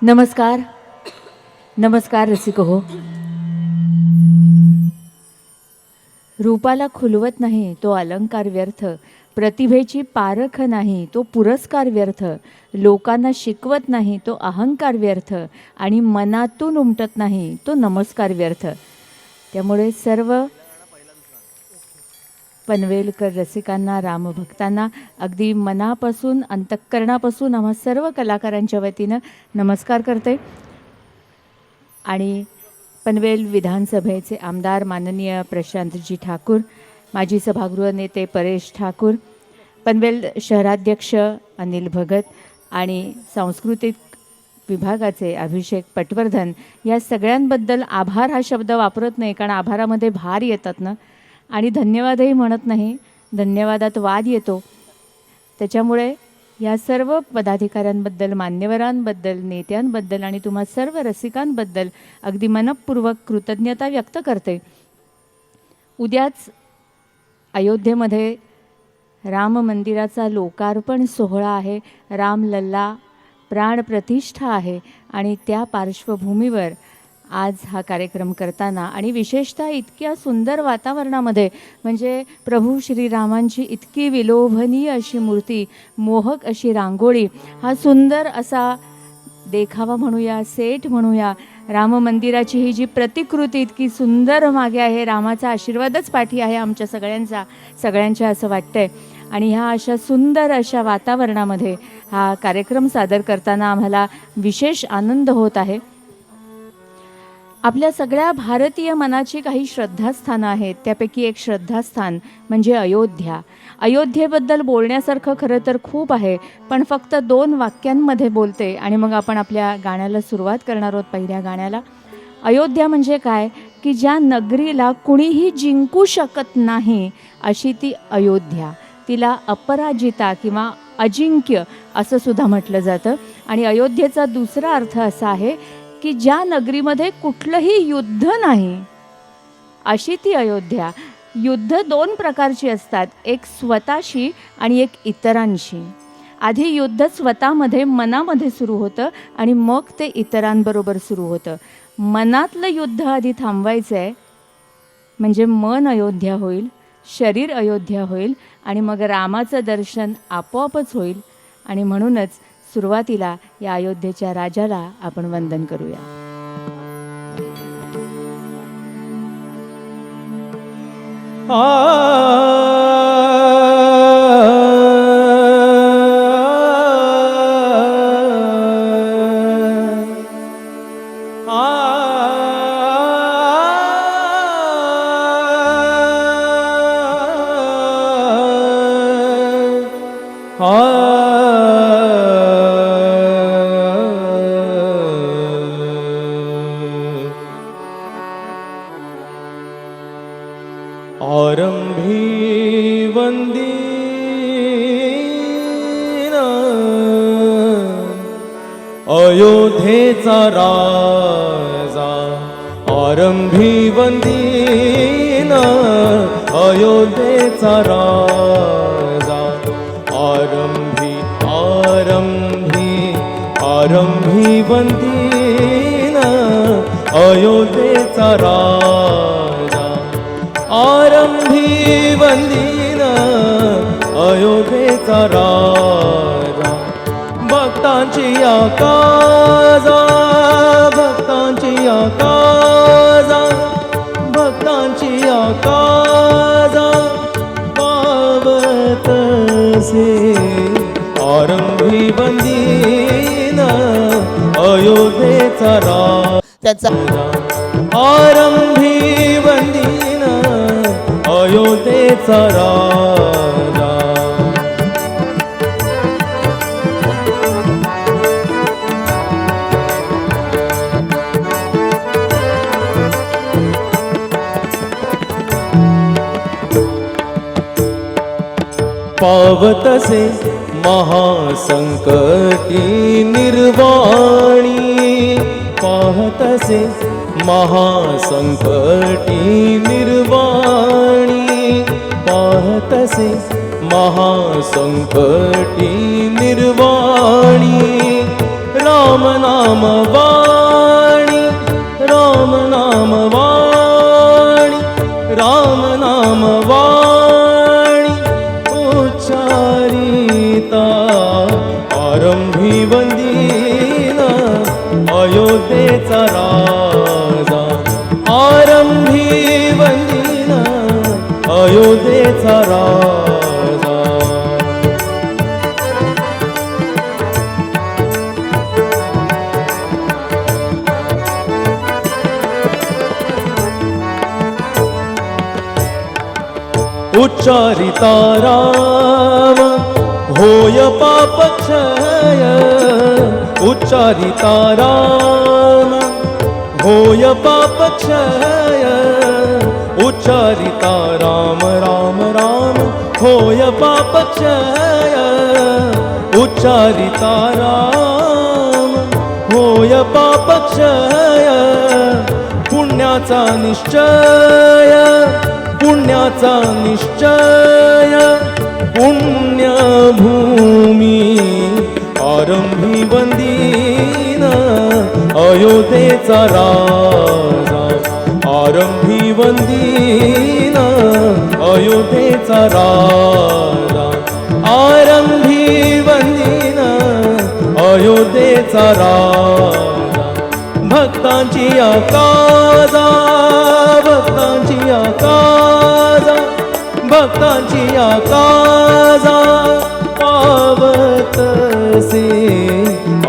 नमस्कार नमस्कार रसिक हो. रूपाला खुलवत नाही तो अलंकार व्यर्थ, प्रतिभेची पारख नाही तो पुरस्कार व्यर्थ, लोकांना शिकवत नाही तो अहंकार व्यर्थ, आणि मनातून उमटत नाही तो नमस्कार व्यर्थ. त्यामुळे सर्व पनवेलकर रसिकांना, रामभक्तांना अगदी मनापासून अंतःकरणापासून आम्हा सर्व कलाकारांच्या वतीनं नमस्कार करते. आणि पनवेल विधानसभेचे आमदार माननीय प्रशांतजी ठाकूर, माजी सभागृह नेते परेश ठाकूर, पनवेल शहराध्यक्ष अनिल भगत आणि सांस्कृतिक विभागाचे अभिषेक पटवर्धन, या सगळ्यांबद्दल आभार हा शब्द वापरत नाही, कारण आभारामध्ये भार येतात ना, आणि धन्यवादही म्हणत नाही, धन्यवादात वाद येतो. त्याच्यामुळे या सर्व पदाधिकाऱ्यांबद्दल, मान्यवरांबद्दल, नेत्यांबद्दल आणि तुम्हा सर्व रसिकांबद्दल अगदी मनपूर्वक कृतज्ञता व्यक्त करते. उद्याच अयोध्येमध्ये राम मंदिराचा लोकार्पण सोहळा आहे, रामलल्ला प्राणप्रतिष्ठा आहे, आणि त्या पार्श्वभूमीवर आज हा कार्यक्रम करताना आणि विशेषतः इतक्या सुंदर वातावरणामध्ये, म्हणजे प्रभू श्रीरामांची इतकी विलोभनीय अशी मूर्ती, मोहक अशी रांगोळी, हा सुंदर असा देखावा म्हणूया, सेट म्हणूया, राम मंदिराची ही जी प्रतिकृती इतकी सुंदर मागे आहे, रामाचा आशीर्वादच पाठी आहे आमच्या सगळ्यांच्या असं वाटतंय. आणि ह्या अशा सुंदर अशा वातावरणामध्ये हा कार्यक्रम सादर करताना आम्हाला विशेष आनंद होत आहे. आपल्या सगळ्या भारतीय मनाची काही श्रद्धास्थानं आहेत, त्यापैकी एक श्रद्धास्थान म्हणजे अयोध्या. अयोध्येबद्दल बोलण्यासारखं खरं तर खूप आहे, पण फक्त 2 वाक्यांमध्ये बोलते आणि मग आपण आपल्या गाण्याला सुरुवात करणार आहोत. पहिल्या गाण्याला अयोध्या म्हणजे काय की ज्या नगरीला कुणीही जिंकू शकत नाही अशी ती अयोध्या. तिला अपराजिता किंवा अजिंक्य असं सुद्धा म्हटलं जातं. आणि अयोध्येचा दुसरा अर्थ असा आहे की ज्या नगरीमध्ये कुठलंही युद्ध नाही अशी ती अयोध्या. युद्ध 2 प्रकारची असतात, एक स्वतःशी आणि एक इतरांशी. आधी युद्ध स्वतःमध्ये, मनामध्ये सुरू होतं आणि मग ते इतरांबरोबर सुरू होतं. मनातलं युद्ध आधी थांबवायचं आहे, म्हणजे मन अयोध्या होईल, शरीर अयोध्या होईल, आणि मग रामाचं दर्शन आपोआपच होईल. आणि म्हणूनच सुरुवातीला या अयोध्येच्या राजाला आपण वंदन करूया. आरंभी वंदीन अयोध्येचा राजा, आरंभी वंदीन अयोध्येचा राजा, आरंभी आरंभी आरंभी वंदीन अयोध्येचा राजा, आरंभी वंदीन अयोध्येचा राजा. भक्तांची आकाजा, भक्तांची आकाजा, भक्तांची आकाजा पावतसे, आरंभी वंदीन अयोध्येचा राजा, आरंभी वंदीन अयोध्येचा राजा. पावतसे महासंकटी निर्वाणी, पाहतसे महासंकटी निर्वाणी, पाहतसे महासंकटी निर्वाणी, राम नाम नाम वाणी राम नाम वाणी राम नाम वाणी उच्चारिता आरंभी वंदिना अयोध्येचा राजा आरंभी वंदिना अयोध्येचा राजा उच्चारिता राम होय पापक्षय उच्चारिता राम होय पापक्षय उच्चारिता राम राम राम होय पापक्षय उच्चारिता राम होय पापक्षय पुण्याचा निश्चय पुण्याचा निश्चय पुण्यभूमी आरंभी वंदिना अयोध्येचा राजा आरंभी वंदिना अयोध्येचा राजा आरंभी वंदिना अयोध्येचा राजा भक्तांची आकाजा भक्तांची आकाजा भक्तांची आकाजा पावतसे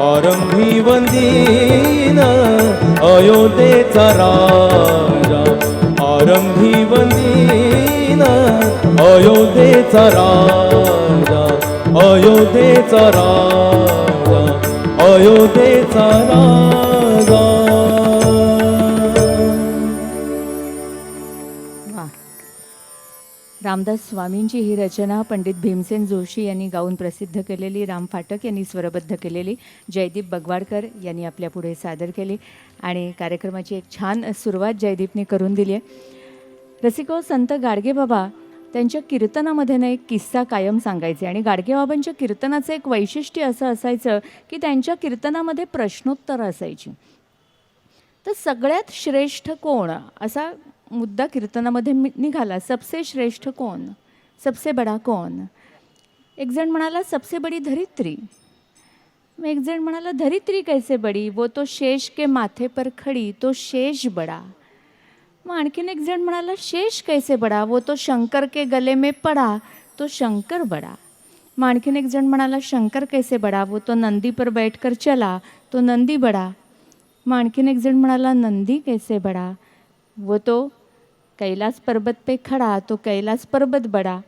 आरंभी वंदिना अयोध्येचा राजा आरंभी वंदिना अयोध्येचा राजा अयोध्येचा राजा अयोध्येचा राजा रामदास स्वामींची ही रचना पंडित भीमसेन जोशी यांनी गाऊन प्रसिद्ध केलेली, राम फाटक यांनी स्वरबद्ध केलेली, जयदीप बगवाडकर यांनी आपल्या पुढे सादर केली आणि कार्यक्रमाची एक छान सुरुवात जयदीपने करून दिली आहे. रसिको, संत गाडगेबाबा त्यांच्या कीर्तनामध्ये ना एक किस्सा कायम सांगायचे आणि गाडगेबाबांच्या कीर्तनाचं एक वैशिष्ट्य असं असायचं की त्यांच्या कीर्तनामध्ये प्रश्नोत्तरं असायची. तर सगळ्यात श्रेष्ठ कोण असा मुद्दा कीर्तनामध्ये निघाला. सबसे श्रेष्ठ कौन, सबसे बडा कौन. एक जण म्हणाला सबसे बडी धरित्री. मग एक जण म्हणाला धरित्री कैसे बडी, वो तो शेष के माथे पर खड़ी, तो शेष बडा. मग आणखीन एक जण म्हणाला शेष कैसे बडा, वो तो शंकर के गले में पड़ा, तो शंकर बडा. मग आणखीन एक जण म्हणाला शंकर कैसे बडा, वो तो नंदी पर बैठकर चला, तो नंदी बडा. मग आणखीन एक जण म्हणाला नंदी कैसे बडा, वो तो कैलास पर्वत पे खड़ा, तो कैलास पर्वत बड़ा.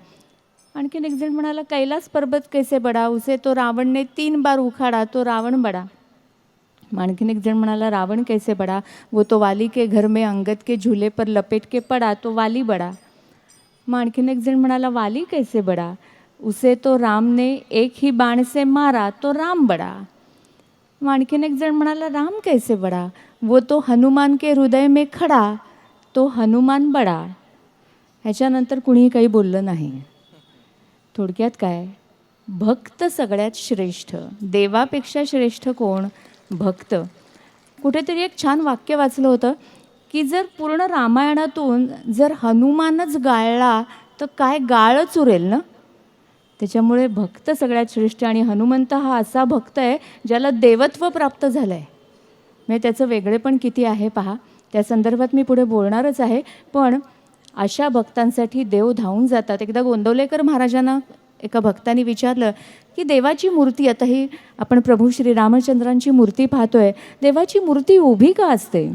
आणखीन एक जण म्हणाला कैलास पर्वत कैसे बड़ा, उसे तो रावण ने 3 बार उखाड़ा, तो रावण बड़ा. आणखीन एक जण म्हणाला रावण कैसे बड़ा, वो तो वाली के घर में अंगद के झूले पर लपेट के पड़ा, तो वाली बड़ा. मग आणखीन एक जण म्हणाला वाली कैसे बड़ा, उसे तो राम ने एक ही बाण से मारा, तो राम बड़ा. मग आणखीन एक जण म्हणाला राम कैसे बड़ा, वो तो हनुमान के हृदय में खड़ा, तो हनुमान बडा. ह्याच्यानंतर कुणीही काही बोललं नाही. थोडक्यात काय, भक्त सगळ्यात श्रेष्ठ. देवापेक्षा श्रेष्ठ कोण, भक्त. कुठेतरी एक छान वाक्य वाचलं होतं की जर पूर्ण रामायणातून जर हनुमानच गाळला तर काय गाळच उरेल ना. त्याच्यामुळे भक्त सगळ्यात श्रेष्ठ आणि हनुमंत हा असा भक्त आहे ज्याला देवत्व प्राप्त झालं आहे. म्हणजे त्याचं वेगळेपण किती आहे पहा. त्या संदर्भात मी पुढे बोलणारच आहे. पण अशा भक्तांसाठी देव धावून जातात. एकदा गोंदवलेकर महाराजांना एका भक्ताने विचारलं की देवाची मूर्ती, आता ही आपण प्रभू श्री रामचंद्रांची मूर्ती पाहतोय, देवाची मूर्ती उभी का असते.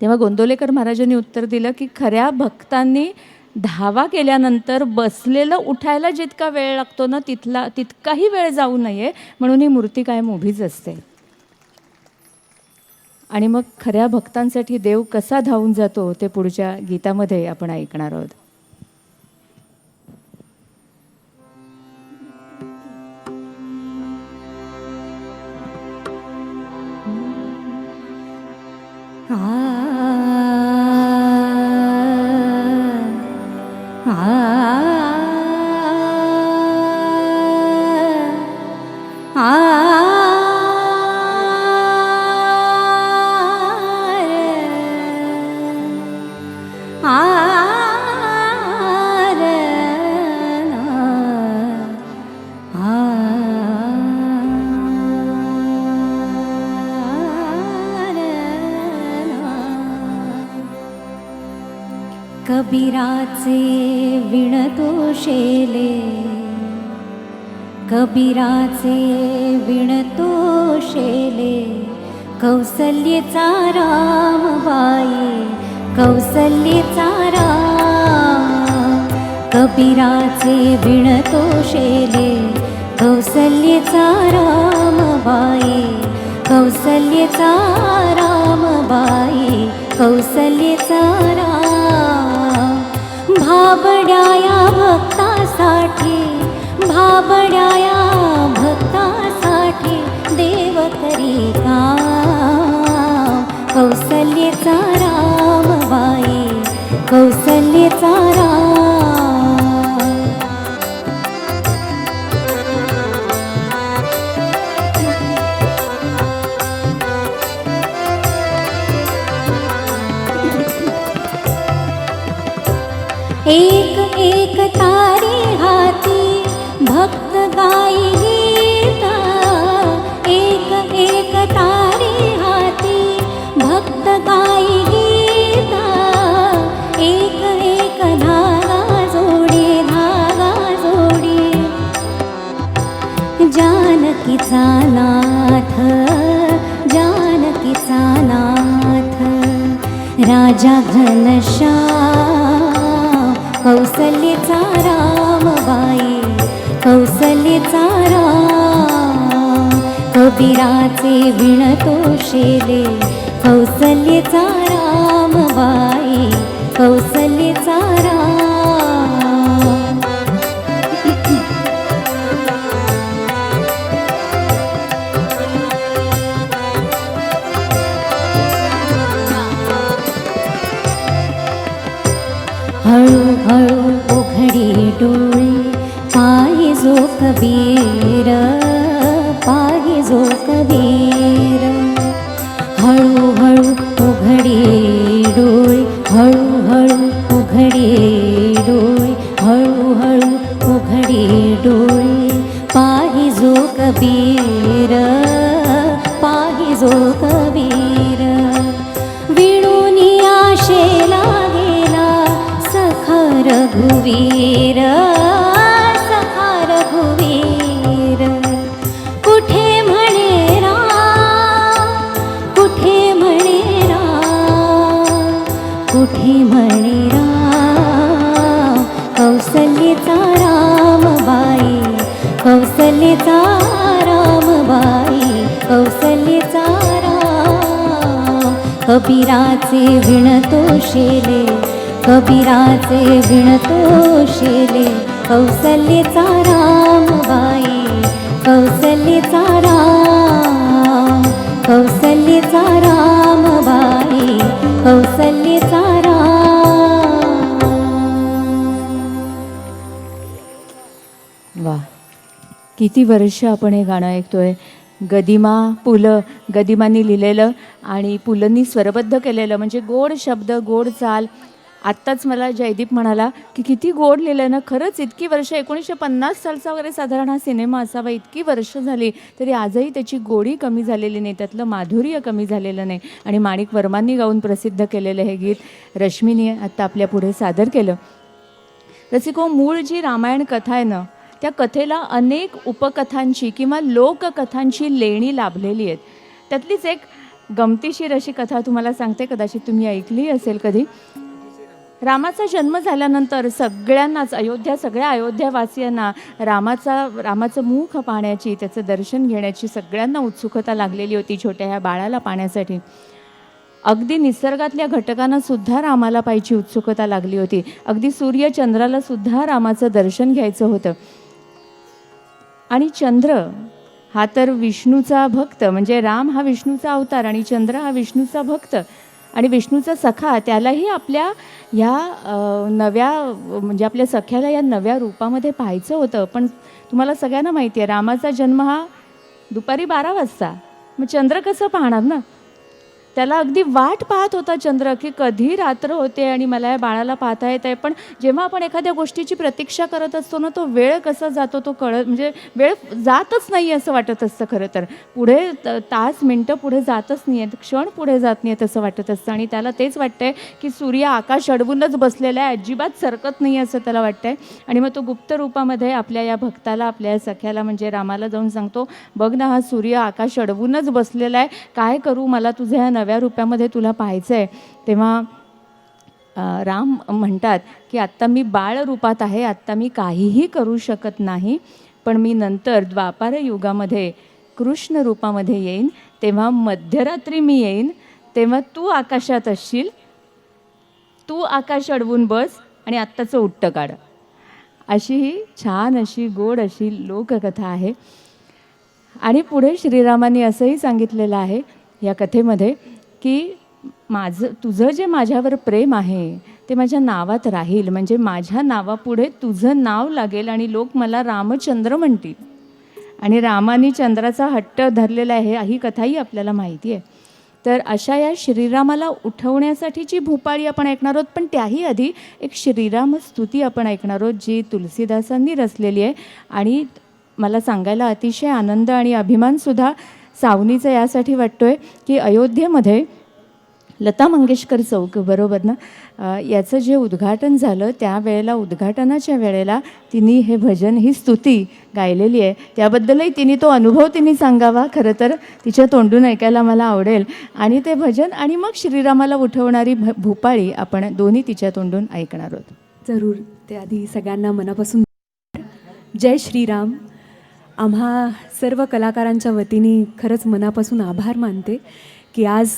तेव्हा गोंदवलेकर महाराजांनी उत्तर दिलं की खऱ्या भक्तांनी धावा केल्यानंतर बसलेलं उठायला जितका वेळ लागतो ना तितकाही वेळ जाऊ नये म्हणून ही मूर्ती कायम उभीच असते. आणि मग खऱ्या भक्तांसाठी देव कसा धावून जातो ते पुढच्या गीतामध्ये आपण ऐकणार आहोत. कबीराचे विणतोषेले, कबीराचे विणतोषेले, कौसल्येचा रामबाई, कौसल्येचा राम. कबीराचे विणतोषेले, कौसल्येचा रामबाई, कौसल्येचा रामबाई, कौसल्येचा राम. भाबड्याया भक्तासाठी, भाबड्याया भक्तासाठी देव करी काम. कौसल्येचा रामबाई, कौसल्येचा राम. एक एक तारी हाती भक्त गाई गीता, एक एक तारी हाती भक्त गाई गीता. एक एक धागा जोडी, धागा जोडी, जानकीचा नाथ, जानकीचा नाथ. राजा घनश्याम, कौसल्येचा रामबाई, कौसल्येचा राम. कबीराचे विणतोषेले, कौसल्येचा रामबाई, कौसल्येचा राम. हळूहळू उघडी डोळे, पायी जो कबीर, पायी जो कबीर. हळूहळू उघडी डोळे, हळूहळू उघडी डोळे, हळूहळू उघडी डोळे. पायी जो कबीर, पायी जो कबीर. विणूनी आशेला गेला सखा रघुवीर, सखा रघुवीर. कुठे म्हणे राम, कुठे म्हणे राम, कुठे म्हणे राम. कौसल्येचा रामबाई, कौसल्येचा रामबाई, कौसल्येचा राम. कबीराचे विणतोषेले, कबीराचे विणतोषेले, कौसल्येचा रामबाई, कौसल्येचा राम. कौसल्येचा रामबाई, कौसल्येचा राम. वा, किती वर्ष आपण हे गाणं ऐकतोय. गदिमा पु ल, गदिमांनी लिहिलेलं आणि पुलंनी स्वरबद्ध केलेलं, म्हणजे गोड शब्द, गोड चाल. आत्ताच मला जयदीप म्हणाला की किती गोड लिहिलं ना. खरंच इतकी वर्ष, 1950 सालचा वगैरे साधारण हा सिनेमा असावा, इतकी वर्ष झाली तरी आजही त्याची गोडी कमी झालेली नाही, त्यातलं माधुर्य कमी झालेलं नाही. आणि माणिक वर्मांनी गाऊन प्रसिद्ध केलेलं हे गीत रश्मीने आत्ता आपल्या पुढे सादर केलं. रसिको, मूळ जी रामायण कथा आहे ना, त्या कथेला अनेक उपकथांची किंवा लोककथांची लेणी लाभलेली आहेत. त्यातलीच एक गमतीशीर अशी कथा तुम्हाला सांगते, कदाचित तुम्ही ऐकली असेल कधी. रामाचा जन्म झाल्यानंतर सगळ्यांनाच, सगळ्या अयोध्यावासियांना रामाचं मुख पाहण्याची, त्याचं दर्शन घेण्याची सगळ्यांना उत्सुकता लागलेली होती छोट्या ह्या बाळाला पाहण्यासाठी. अगदी निसर्गातल्या घटकांना सुद्धा रामाला पाहायची उत्सुकता लागली होती. अगदी सूर्य चंद्राला सुद्धा रामाचं दर्शन घ्यायचं होतं. आणि चंद्र हा तर विष्णूचा भक्त, म्हणजे राम हा विष्णूचा अवतार आणि चंद्र हा विष्णूचा भक्त आणि विष्णूचा सखा. त्यालाही आपल्या ह्या नव्या, म्हणजे आपल्या सख्याला या नव्या रूपामध्ये पाहायचं होतं. पण तुम्हाला सगळ्यांना माहिती आहे, रामाचा जन्म हा दुपारी 12 वाजता. मग चंद्र कसं पाहणार ना. त्याला अगदी वाट पाहत होता चंद्र की कधी रात्र होते आणि मला या बाळाला पाहता येत आहे. पण जेव्हा आपण एखाद्या गोष्टीची प्रतीक्षा करत असतो ना, तो वेळ कसा जातो तो म्हणजे वेळ जातच नाही असं वाटत असतं खरं तर. पुढे तास मिनटं पुढे जातच नाही आहेत, क्षण पुढे जात नाही आहेत असं वाटत असतं. आणि त्याला तेच वाटतंय की सूर्य आकाश अडवूनच बसलेला आहे, अजिबात सरकत नाही असं त्याला वाटतंय. आणि मग तो गुप्त रूपामध्ये आपल्या या भक्ताला, आपल्या सख्याला म्हणजे रामाला जाऊन सांगतो, बघ ना हा सूर्य आकाश अडवूनच बसलेला आहे, काय करू, मला तुझ्या या नव्या रूपामध्ये तुला पाहायचं आहे. तेव्हा राम म्हणतात की आत्ता मी बाळ रूपात आहे, आत्ता मी काहीही करू शकत नाही, पण मी नंतर द्वापार युगामध्ये कृष्ण रूपामध्ये येईन, तेव्हा मध्यरात्री मी येईन, तेव्हा तू आकाशात असशील, तू आकाश अडवून बस आणि आत्ताचं उट्ट काढ. अशी ही छान अशी गोड अशी लोककथा आहे. आणि पुढे श्रीरामांनी असंही सांगितलेलं आहे या कथेमध्ये की तुझं जे माझ्यावर प्रेम आहे ते माझ्या नावात राहील, म्हणजे माझ्या नावापुढे तुझं नाव लागेल आणि लोक मला रामचंद्र म्हणतील. आणि रामाने चंद्राचा हट्ट धरलेला आहे ही कथाही आपल्याला माहिती आहे. तर अशा या श्रीरामाला उठवण्यासाठीची भूपाळी आपण ऐकणार आहोत, पण त्याही आधी एक श्रीराम स्तुती आपण ऐकणार आहोत जी तुलसीदासांनी रचलेली आहे. आणि मला सांगायला अतिशय आनंद आणि अभिमानसुद्धा सावनीचा यासाठी वाटतो आहे की अयोध्येमध्ये लता मंगेशकर चौक बरोबर ना, याचं जे उद्घाटन झालं त्यावेळेला, उद्घाटनाच्या वेळेला तिने हे भजन, ही स्तुती गायलेली आहे. त्याबद्दलही तिने तो अनुभव तिने सांगावा, खरं तर तिच्या तोंडून ऐकायला मला आवडेल. आणि ते भजन आणि मग श्रीरामाला उठवणारी भूपाळी आपण दोन्ही तिच्या तोंडून ऐकणार आहोत. जरूर. ते आधी सगळ्यांना मनापासून जय श्रीराम. आम्हा सर्व कलाकारांच्या वतीने खरंच मनापासून आभार मानते की आज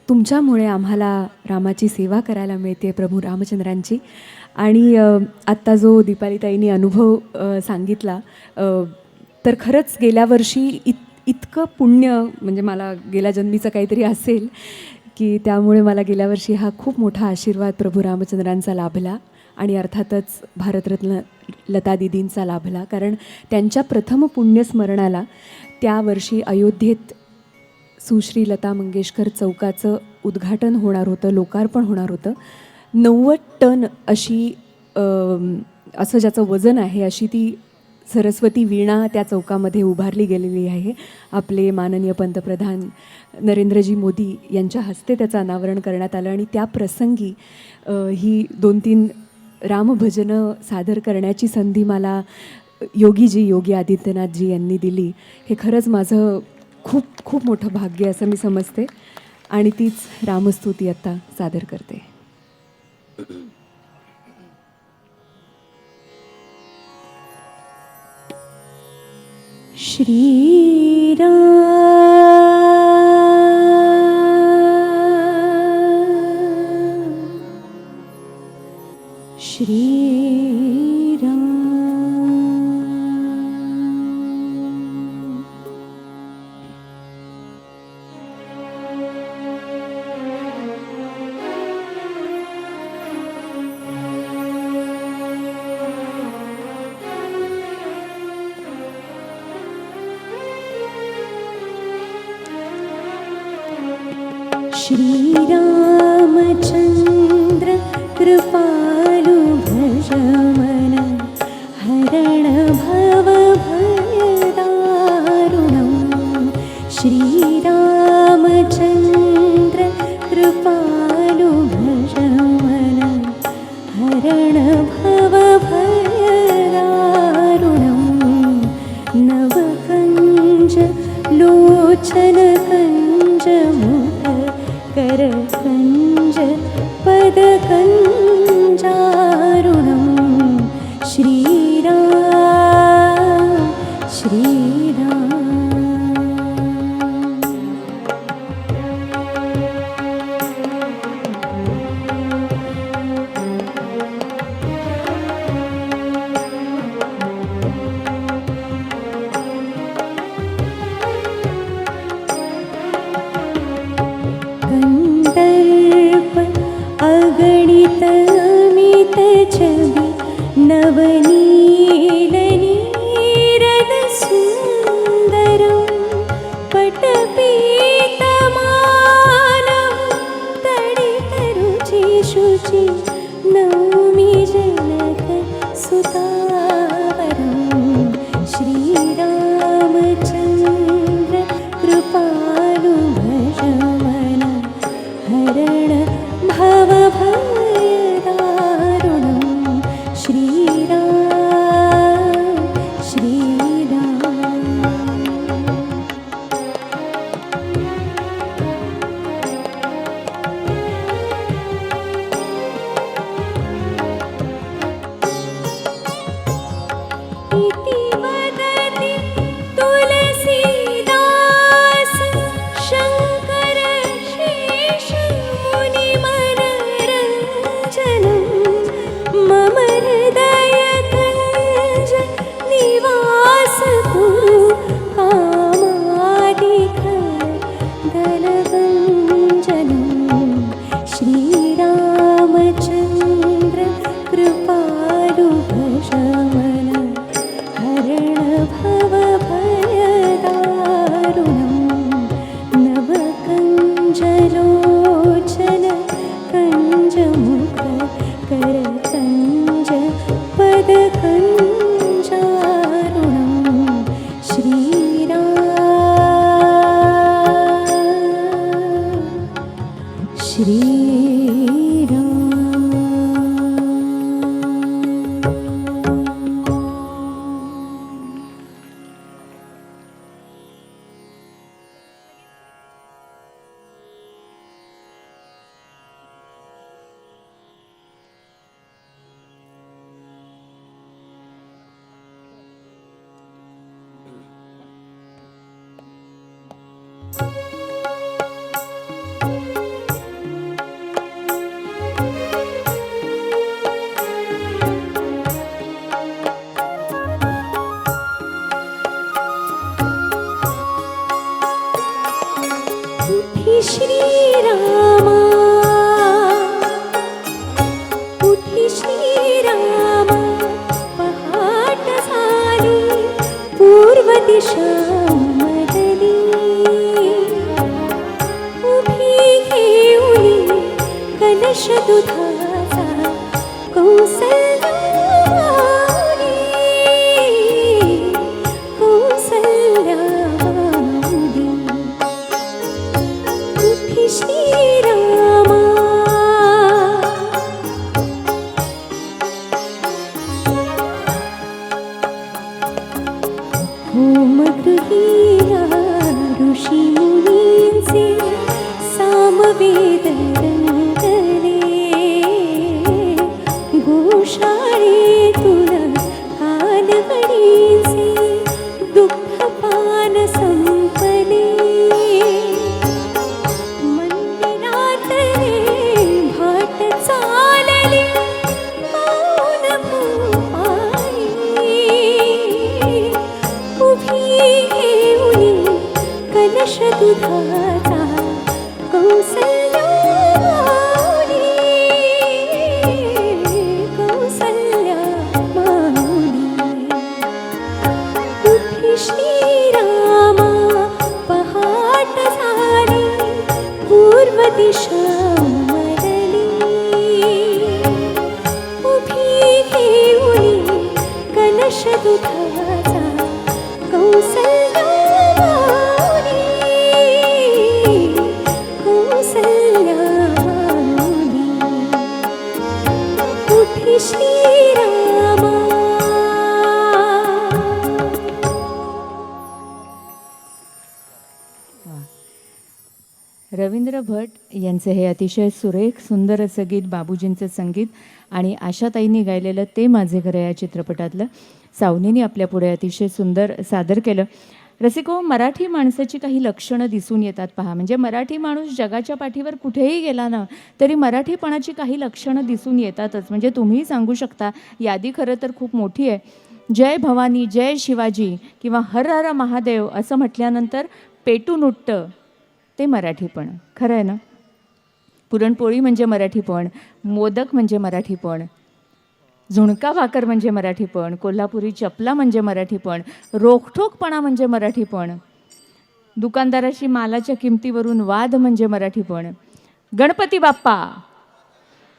तुमच्यामुळे आम्हाला रामाची सेवा करायला मिळते, प्रभू रामचंद्रांची. आणि आत्ता जो दीपालीताईंनी अनुभव सांगितला, तर खरंच गेल्या वर्षी इतकं पुण्य, म्हणजे मला गेल्या जन्मीचं काहीतरी असेल की त्यामुळे मला गेल्या वर्षी हा खूप मोठा आशीर्वाद प्रभू रामचंद्रांचा लाभला. आणि अर्थातच भारतरत्न लता दीदींचा लाभला, कारण त्यांच्या प्रथम पुण्यस्मरणाला त्या वर्षी अयोध्येत सुश्री लता मंगेशकर चौकाचं उद्घाटन होणार होतं, लोकार्पण होणार होतं. 90 टन अशी असं ज्याचं वजन आहे अशी ती सरस्वती वीणा त्या चौकामध्ये उभारली गेलेली आहे. आपले माननीय पंतप्रधान नरेंद्रजी मोदी यांच्या हस्ते त्याचं अनावरण करण्यात आलं. आणि त्या प्रसंगी ही 2-3 रामभजनं सादर करण्याची संधी मला योगी आदित्यनाथजी यांनी दिली. हे खरंच माझं खूप खूप मोठं भाग्य असं मी समजते. आणि तीच रामस्तुती आता सादर करते. श्रीराम श्रीराम श्रीरामचन्द्र कृपालु भज मन हरण भव भयदारुणम् श्रीरामचन्द्र कृपालु भज मन हरण भव भयदारुणम् नवकञ्ज लोचन कञ्ज करकञ्ज पदकञ्जारुणम् श्रीराम श्रीराम कन्दर्प अगणित अमित छवि नवनीलनीरद सुन्दरं पटपीतमानः सुतावरं श्रीरामचन्द्र कृपालु भजमन हरण भवभयदारुणं श्रीराम श्रीराम। इति वदति तुलसीदास शङ्कर शेषमुनिमनरञ्जनं मम हृदयकञ्ज निवास कुरु कामादिखदलगञ्जनं श्रीरामचन्द्र कृपालु भजमन हरण भवभयदारुणं नवकञ्जलोचन कञ्जमुख करकञ्ज पदकञ्जारुणं श्रीराम श्रीराम। उठी श्रीरामा उठी श्रीरामा पहाट झाली पूर्व दिशा मदली उभी घेऊनी कलश दुधाचा कौसल्यावाडी कौसल्यावाडी उठी श्रीरामा होमगृहीला ऋषी मुनींचे सामवेद रंगले गोशाळेतून कालवडींचे दुःखपान संपले मंदिरात रे भाट चालली मौन भूपाळी उभी घेऊनी कलश दुधाचा कौसल्यावाडी कौसल्यावाडी उठी श्रीरामा पहाट झाली पूर्व दिशा मरली उभी घेऊनी कलश दुधाचा कौसल्यावाडी कौसल्यावाडी उठी श्रीरामा। रवींद्र भट यांचं हे अतिशय सुरेख सुंदर असं गीत, बाबूजींचं संगीत आणि आशाताईंनी गायलेलं ते माझे घर या चित्रपटातलं सावनीने आपल्यापुढे अतिशय सुंदर सादर केलं. रसिको, मराठी माणसाची काही लक्षणं दिसून येतात पहा. म्हणजे मराठी माणूस जगाच्या पाठीवर कुठेही गेला ना तरी मराठीपणाची काही लक्षणं दिसून येतातच. म्हणजे तुम्हीही सांगू शकता, यादी खरं तर खूप मोठी आहे. जय भवानी, जय शिवाजी किंवा हर हर महादेव असं म्हटल्यानंतर पेटून उठतं ते मराठीपण. खरं आहे ना? पुरणपोळी म्हणजे मराठीपण, मोदक म्हणजे मराठीपण, झुणका भाकर म्हणजे मराठीपण, कोल्हापुरी चपला म्हणजे मराठीपण, रोखठोकपणा म्हणजे मराठीपण, दुकानदाराशी मालाच्या किमतीवरून वाद म्हणजे मराठीपण, गणपती बाप्पा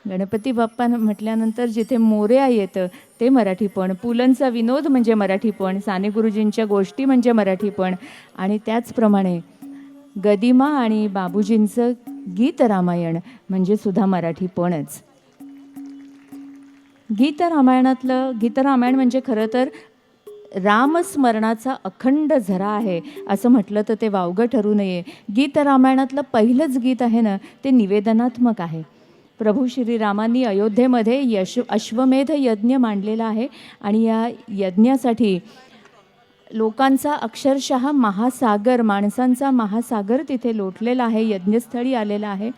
गणपती बाप्पा म्हटल्यानंतर जिथे मोरया येतं ते मराठीपण, पुलंचा विनोद म्हणजे मराठीपण, साने गुरुजींच्या गोष्टी म्हणजे मराठीपण आणि त्याचप्रमाणे गदिमा आणि बाबूजींचं गीत रामायण म्हणजे सुद्धा मराठीपणच. गीतरामायण म्हणजे खरं तर रामस्मरणाचा अखंड झरा आहे असं म्हटलं तर ते वावगं ठरू नये. गीतरामायणातलं पहिलंच गीत आहे ना ते निवेदनात्मक आहे. प्रभू श्रीरामांनी अयोध्येमध्ये अश्वमेध यज्ञ मांडलेला आहे आणि या यज्ञासाठी लोकांचा अक्षरशः महासागर, माणसांचा महासागर तिथे लोटलेला आहे, यज्ञस्थळी आलेला आहे.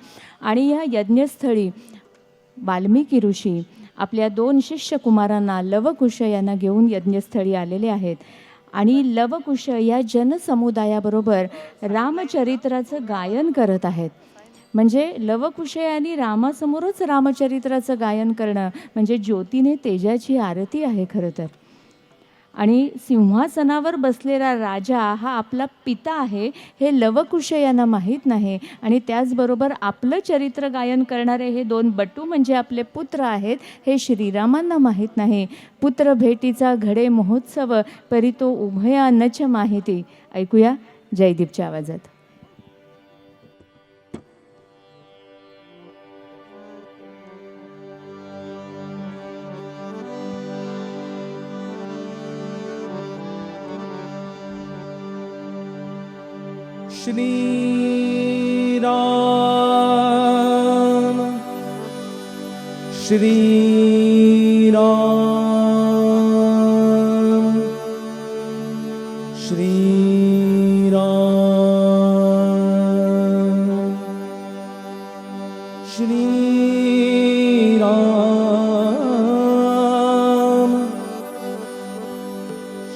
आणि या यज्ञस्थळी वाल्मिकी ऋषी आपल्या 2 शिष्य कुमारांना लवकुश यांना घेऊन यज्ञस्थळी आलेले आहेत आणि लवकुश या जनसमुदायाबरोबर रामचरित्राचं गायन करत आहेत. म्हणजे लवकुश यांनी रामासमोरच रामचरित्राचं गायन करणं म्हणजे ज्योतीने तेजाची आरती आहे खरं तर. आणि सिंहासनावर बसलेला राजा हा आपला पिता आहे हे लवकुश यांना माहीत नाही. आणि त्याचबरोबर आपलं चरित्र गायन करणारे हे 2 बटू म्हणजे आपले पुत्र आहेत हे श्रीरामांना माहीत नाही. पुत्र भेटीचा घडे महोत्सव परितो उभया नच माहिती. ऐकूया जयदीपच्या आवाजात. श्री राम श्री राम श्री राम श्री राम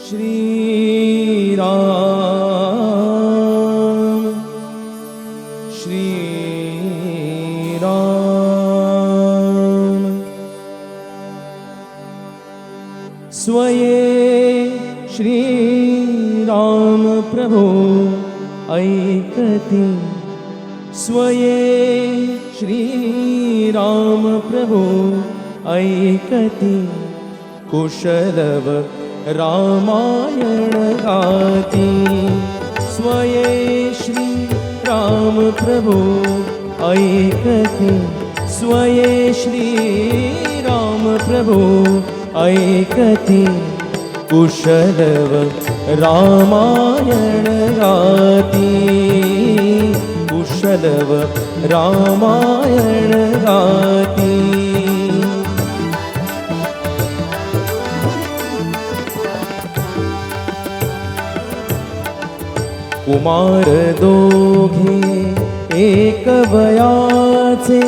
श्री राम श्री राम स्वये श्री राम प्रभो ऐकती स्वये श्री राम प्रभो ऐकती कुशलव रामायण गाती स्वये श्री राम प्रभो ऐकती स्वये श्री राम प्रभो ऐकती कुशलव रामायण गाती कुशलव रामायण गाती कुमार दोघे एक वयाचे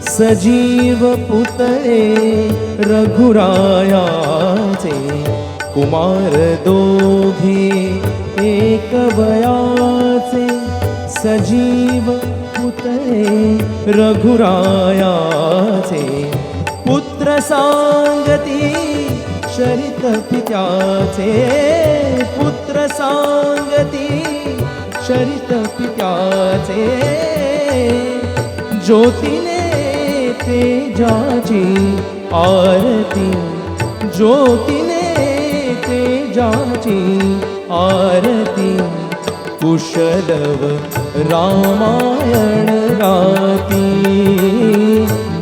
सजीव पुतळे रघुरायाचे कुमार दोघे एक वयाचे सजीव पुतळे रघुरायाचे पुत्र सांगती शरित पित्याचे पुत्र सांगती शरित पित्याचे ज्योतीने तेजाची आरती ज्योतीने तेजाची आरती कुशलव रामायण गाती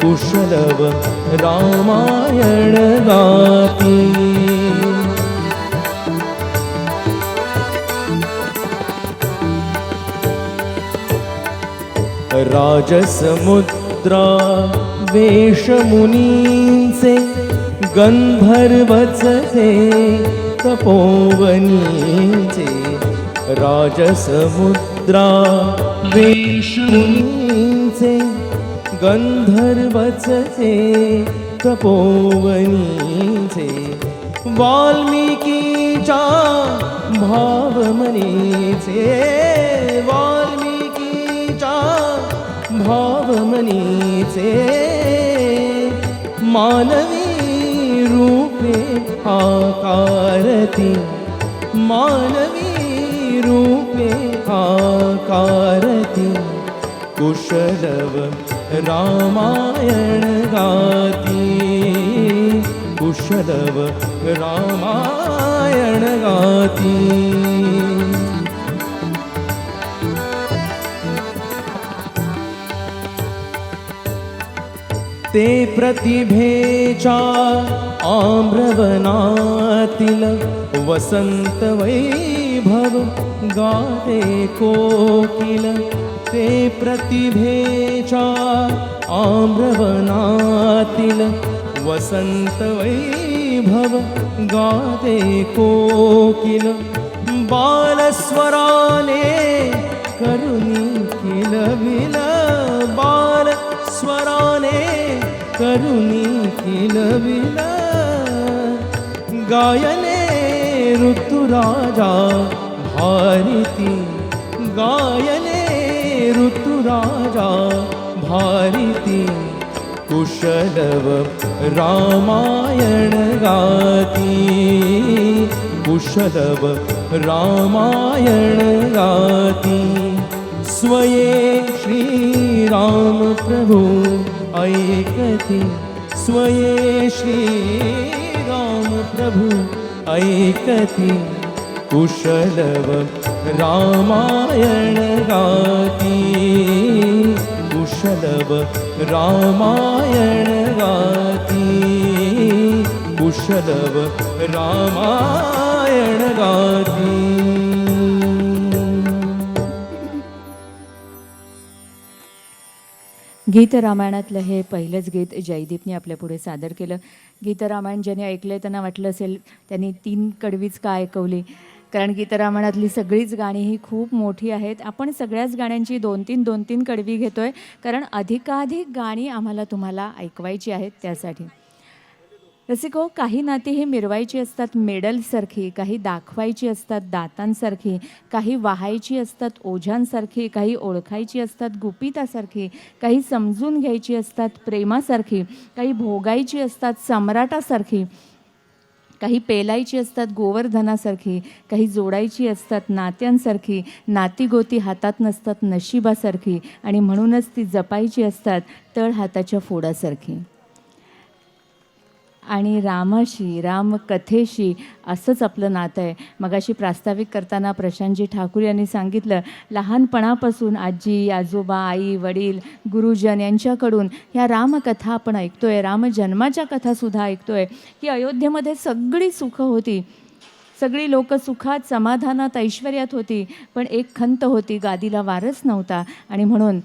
कुशलव रामायण गाती राजसमुद्रा वेशमुनींचे गंधर्वचे तपोवनीचे राजसमुद्रा वेशमुनींचे गंधर्वचे तपोवनीचे वाल्मिकीच्या भावमनीचे वाल्मिकीच्या भावमनीचे मानवी रूपे आकारती मानवी रूपे आकारती कुशलव रामायण गाती कुशलव रामायण गाती ते प्रतिभेच्या आम्रवनातील वसंत वैभव गाते कोकिल ते प्रतिभेच्या आम्रवनातील वसंत वैभव गाते कोकिल बालस्वराने करुणी किलबिल बालस्वराने करुणी किलबिल गायने ऋतुराजा भारती गायने ऋतुराजा भारती कुशलव रामायण गाती कुशलव रामायण गाती स्वये श्रीराम प्रभु ऐकती स्वये श्रीराम प्रभु ऐकती कुशलव रामायण गाती कुशलव रामायण गाती कुशलव रामायण गाती गीत रामायणातलं हे पहिलंच गीत जयदीपने आपल्यापुढे सादर केलं. गीत रामायण ज्याने ऐकलं त्यांना वाटलं असेल त्यांनी 3 कडवीच का ऐकवली, कारण गीत रामायणातली सगळीच गाणी ही खूप मोठी आहेत. आपण सगळ्याच गाण्यांची 2-3 कडवी घेतो आहे, कारण अधिकाधिक गाणी आम्हाला तुम्हाला ऐकवायची आहेत. त्यासाठी रसिको, काही नाती ही मिरवायची असतात मेडलसारखी, काही दाखवायची असतात दातांसारखी, काही वाहायची असतात ओझांसारखी, काही ओळखायची असतात गुपितासारखी, काही समजून घ्यायची असतात प्रेमासारखी, काही भोगायची असतात सम्राटासारखी, काही पेलायची असतात गोवर्धनासारखी, काही जोडायची असतात नात्यांसारखी, नातीगोती हातात नसतात नशिबासारखी, आणि म्हणूनच ती जपायची असतात तळ हाताच्या फोडासारखी. आणि रामाशी रामकथेशी असंच आपलं नातं आहे. मगाशी प्रास्ताविक करताना प्रशांतजी ठाकूर यांनी सांगितलं, लहानपणापासून आजी आजोबा आई वडील गुरुजन यांच्याकडून ह्या रामकथा आपण ऐकतो आहे, रामजन्माच्या कथासुद्धा ऐकतो आहे की अयोध्येमध्ये सगळी सुखं होती, सगळी लोक सुखात समाधानात ऐश्वर्यात होती, पण एक खंत होती, गादीला वारस नव्हता. आणि म्हणून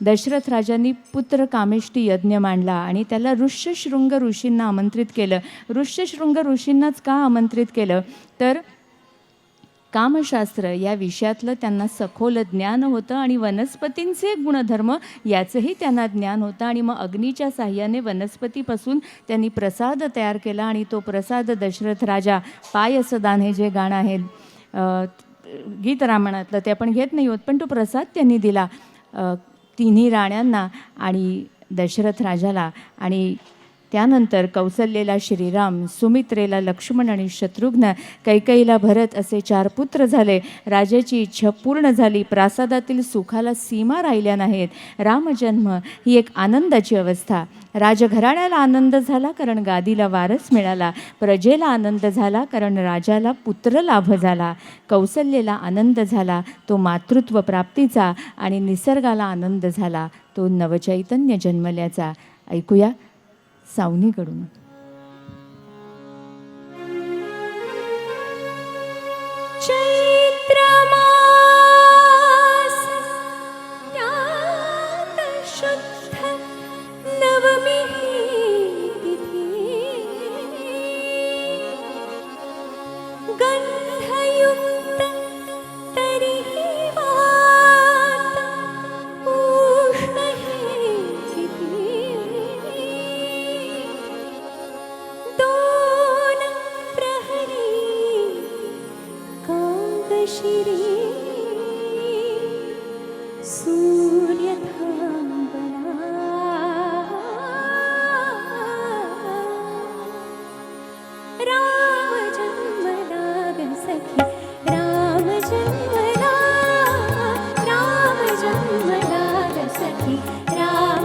दशरथ राजांनी पुत्र कामेष्टी यज्ञ मांडला आणि त्याला ऋष्यशृंग ऋषींना आमंत्रित केलं. ऋष्यशृंग ऋषींनाच का आमंत्रित केलं, तर कामशास्त्र या विषयातलं त्यांना सखोल ज्ञान होतं आणि वनस्पतींचे गुणधर्म याचंही त्यांना ज्ञान होतं. आणि मग अग्नीच्या साह्याने वनस्पतीपासून त्यांनी प्रसाद तयार केला आणि तो प्रसाद दशरथ राजा पायसदान हे जे गाणं आहे गीत रामायणातलं ते आपण घेत नाही होत, पण तो प्रसाद त्यांनी दिला तिन्ही राण्यांना आणि दशरथ राजाला. आणि त्यानंतर कौसल्येला श्रीराम, सुमित्रेला लक्ष्मण आणि शत्रुघ्न, कैकेयीला भरत असे 4 पुत्र झाले. राजाची इच्छा पूर्ण झाली, प्रासादातील सुखाला सीमा राहिल्या नाहीत. रामजन्म ही एक आनंदाची अवस्था. राजघराण्याला आनंद झाला कारण गादीला वारस मिळाला, प्रजेला आनंद झाला कारण राजाला पुत्र लाभ झाला, कौसल्येला आनंद झाला तो मातृत्व प्राप्तीचा, आणि निसर्गाला आनंद झाला तो नवचैतन्य जन्मल्याचा. ऐकूया सावनीकडून. चैत्र मास त्यात शुद्ध नवमी तिथी, गंधयुक्त तरीही वात उष्ण हे चिती, 2 प्रहरी कांगशिरी सूर्य थांबला, राम जन्मला ग सखी, राम जन्मला, राम जन्मला ग सखी, राम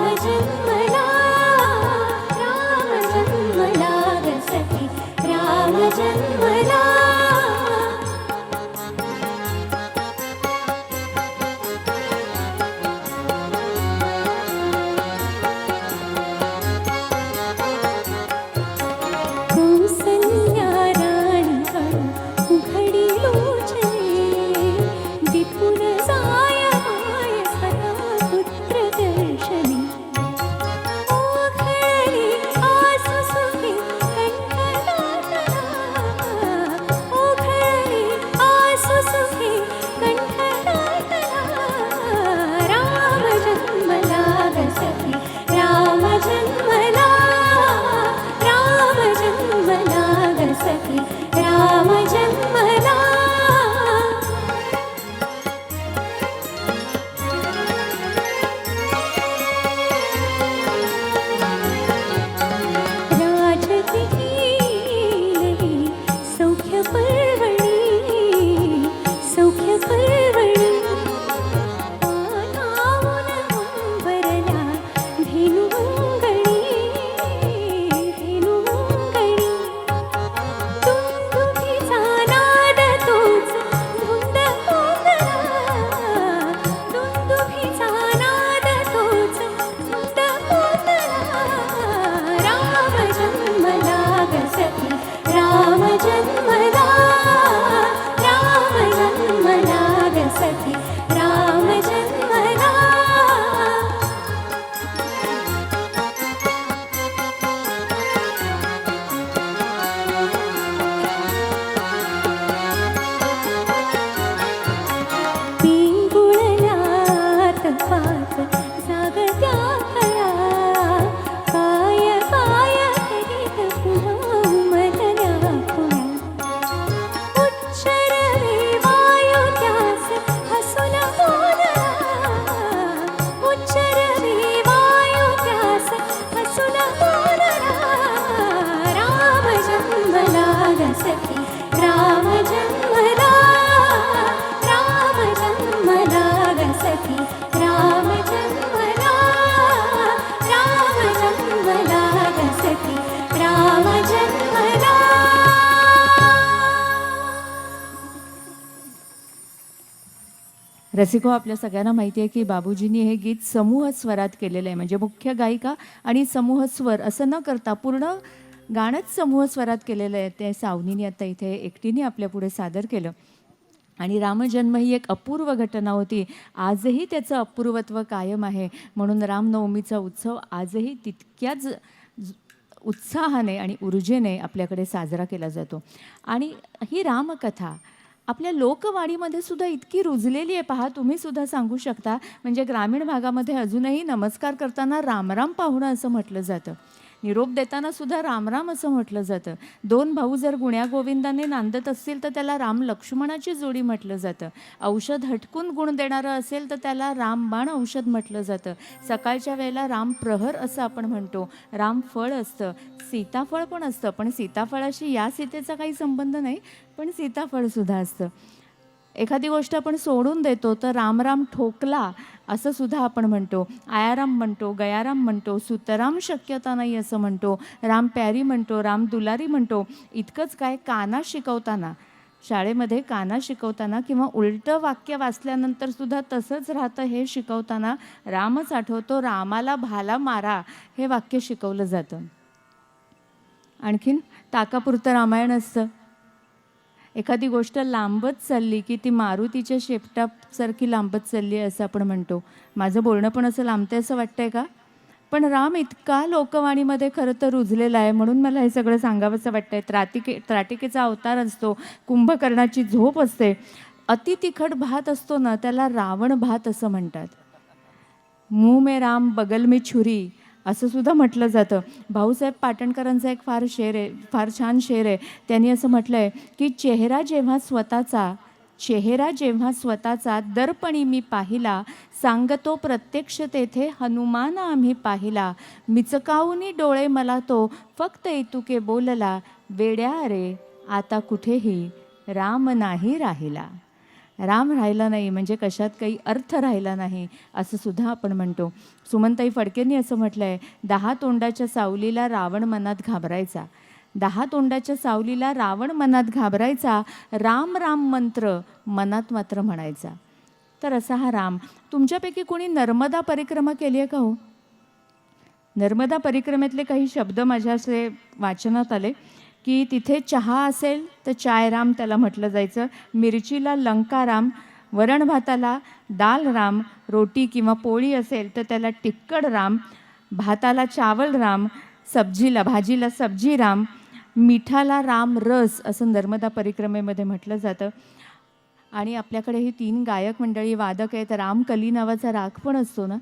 सखी राम जन्मला राम जन्मला ग सखी राम जन्मला. रसिको, आपल्या सगळ्यांना माहिती आहे की बाबूजींनी हे गीत समूह स्वरात केलेलं आहे. म्हणजे मुख्य गायिका आणि समूह स्वर असं न करता पूर्ण गाणंच समूह स्वरात केलेलं आहे. ते सावनीने आता इथे एकटीने आपल्या पुढे सादर केलं. आणि रामजन्म ही एक अपूर्व घटना होती. आजही त्याचं अपूर्वत्व कायम आहे. म्हणून रामनवमीचा उत्सव आजही तितक्याच उत्साहाने आणि ऊर्जेने आपल्याकडे साजरा केला जातो. आणि ही रामकथा आपल्या लोकवाणीमध्ये सुद्धा इतकी रुजलेली आहे. पहा, तुम्ही सुद्धा सांगू शकता. म्हणजे ग्रामीण भागामध्ये अजूनही नमस्कार करताना रामराम पाहुणं असं म्हटलं जातं. निरोप देताना सुद्धा रामराम असं म्हटलं जातं. दोन भाऊ जर गुण्यागोविंदाने नांदत असतील तर त्याला राम लक्ष्मणाची जोडी म्हटलं जातं. औषध हटकून गुण देणारं असेल तर त्याला रामबाण औषध म्हटलं जातं. सकाळच्या वेळेला राम प्रहर असं आपण म्हणतो. राम फळ असतं, सीताफळ पण असतं. पण सीताफळाशी या सीतेचा काही संबंध नाही, पण सीताफळ सुद्धा असतं. एखादी गोष्ट आपण सोडून देतो तर रामराम ठोकला असं सुद्धा आपण म्हणतो. आयाराम म्हणतो, गयाराम म्हणतो, सुतराम शक्यता नाही असं म्हणतो, राम प्यारी म्हणतो, राम दुलारी म्हणतो. इतकंच काय, काना शिकवताना, शाळेमध्ये काना शिकवताना किंवा उलटं वाक्य वाचल्यानंतर सुद्धा तसंच राहतं हे शिकवताना रामच आठवतो. रामाला भाला मारा हे वाक्य शिकवलं जातं. आणखीन ताकापुरतं रामायण असतं. एखादी गोष्ट लांबत चालली की ती मारुतीच्या शेपटासारखी लांबत चालली आहे असं आपण म्हणतो. माझं बोलणं पण असं लांबतंय असं वाटतंय का? पण राम इतका लोकवाणीमध्ये खरं तर रुजलेला आहे, म्हणून मला हे सगळं सांगावंसं वाटतंय. त्राटिकेचा अवतार असतो, कुंभकर्णाची झोप असते, अति तिखट भात असतो ना त्याला रावण भात असं म्हणतात. मुँह में राम बगल में छुरी असं सुद्धा म्हटलं जातं. भाऊसाहेब पाटणकरांचा एक फार छान शेर आहे. त्यांनी असं म्हटलं आहे की चेहरा जेव्हा स्वतःचा दर्पणी मी पाहिला, सांगतो प्रत्यक्ष तेथे हनुमान आम्ही पाहिला, मिचकावूनी डोळे मला तो फक्त इतुके बोलला, वेड्या रे आता कुठेही राम नाही राहिला. राम राहिला नाही म्हणजे कशात काही अर्थ राहिला नाही असं सुद्धा आपण म्हणतो. सुमनताई फडकेंनी असं म्हटलं आहे, 10 तोंडाच्या सावलीला रावण मनात घाबरायचा, 10 तोंडाच्या सावलीला रावण मनात घाबरायचा, राम राम मंत्र मनात मात्र म्हणायचा. तर असा हा राम. तुमच्यापैकी कोणी नर्मदा परिक्रमा केली आहे का हो? नर्मदा परिक्रमेतले काही शब्द माझ्या असे वाचनात आले की तिथे चहा असेल तर चायराम त्याला म्हटलं जायचं, मिरचीला लंकाराम, वरण भाताला दाल राम, रोटी किंवा पोळी असेल तर त्याला टिक्कड राम, भाताला चावल राम, भाजीला सब्जी राम, मिठाला राम रस असं नर्मदा परिक्रमेमध्ये म्हटलं जातं. आणि आपल्याकडे ही 3 गायक मंडळी वादक आहेत. रामकली नावाचा राग पण असतो ना.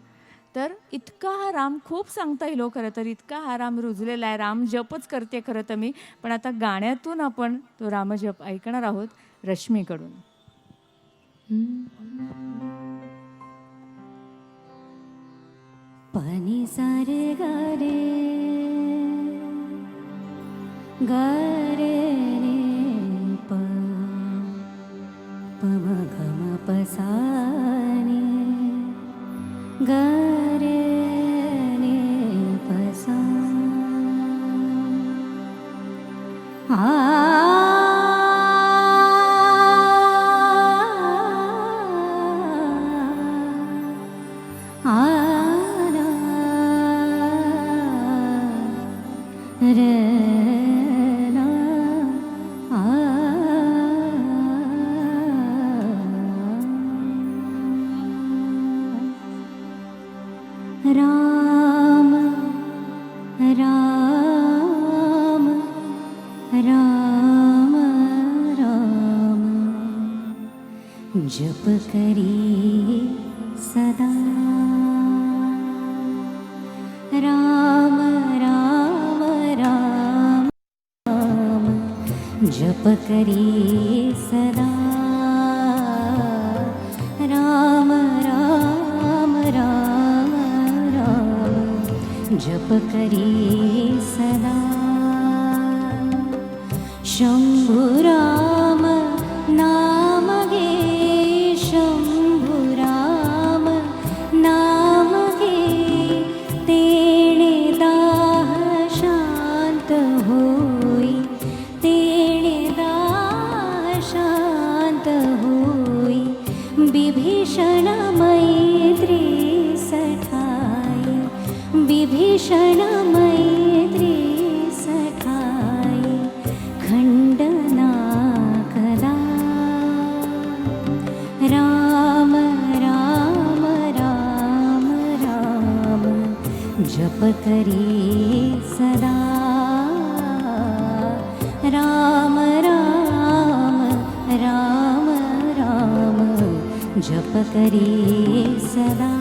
तर इतका हा राम खूप सांगता येईल खरं तर. इतका हा राम रुजलेला आहे. राम जपच करते खरं तर मी. पण आता गाण्यातून आपण तो रामजप ऐकणार आहोत रश्मीकडून. पानी सारे गारे गारे रे प पम गम पसानी गारे रे पसा राम राम राम राम जप करी सदा राम राम राम राम जप करी सदा राम राम राम राम जप करी सदा शंभु राम नाम गे शंभु राम जप करी सदा राम राम राम राम जप करी सदा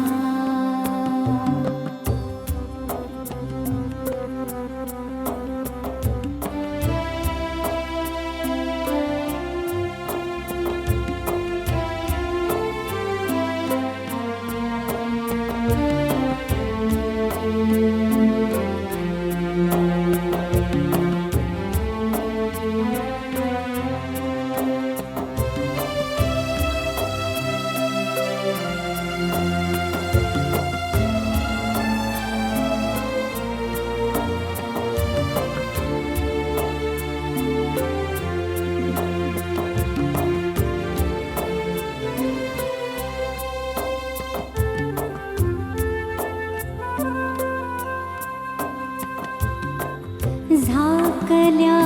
झाकल्या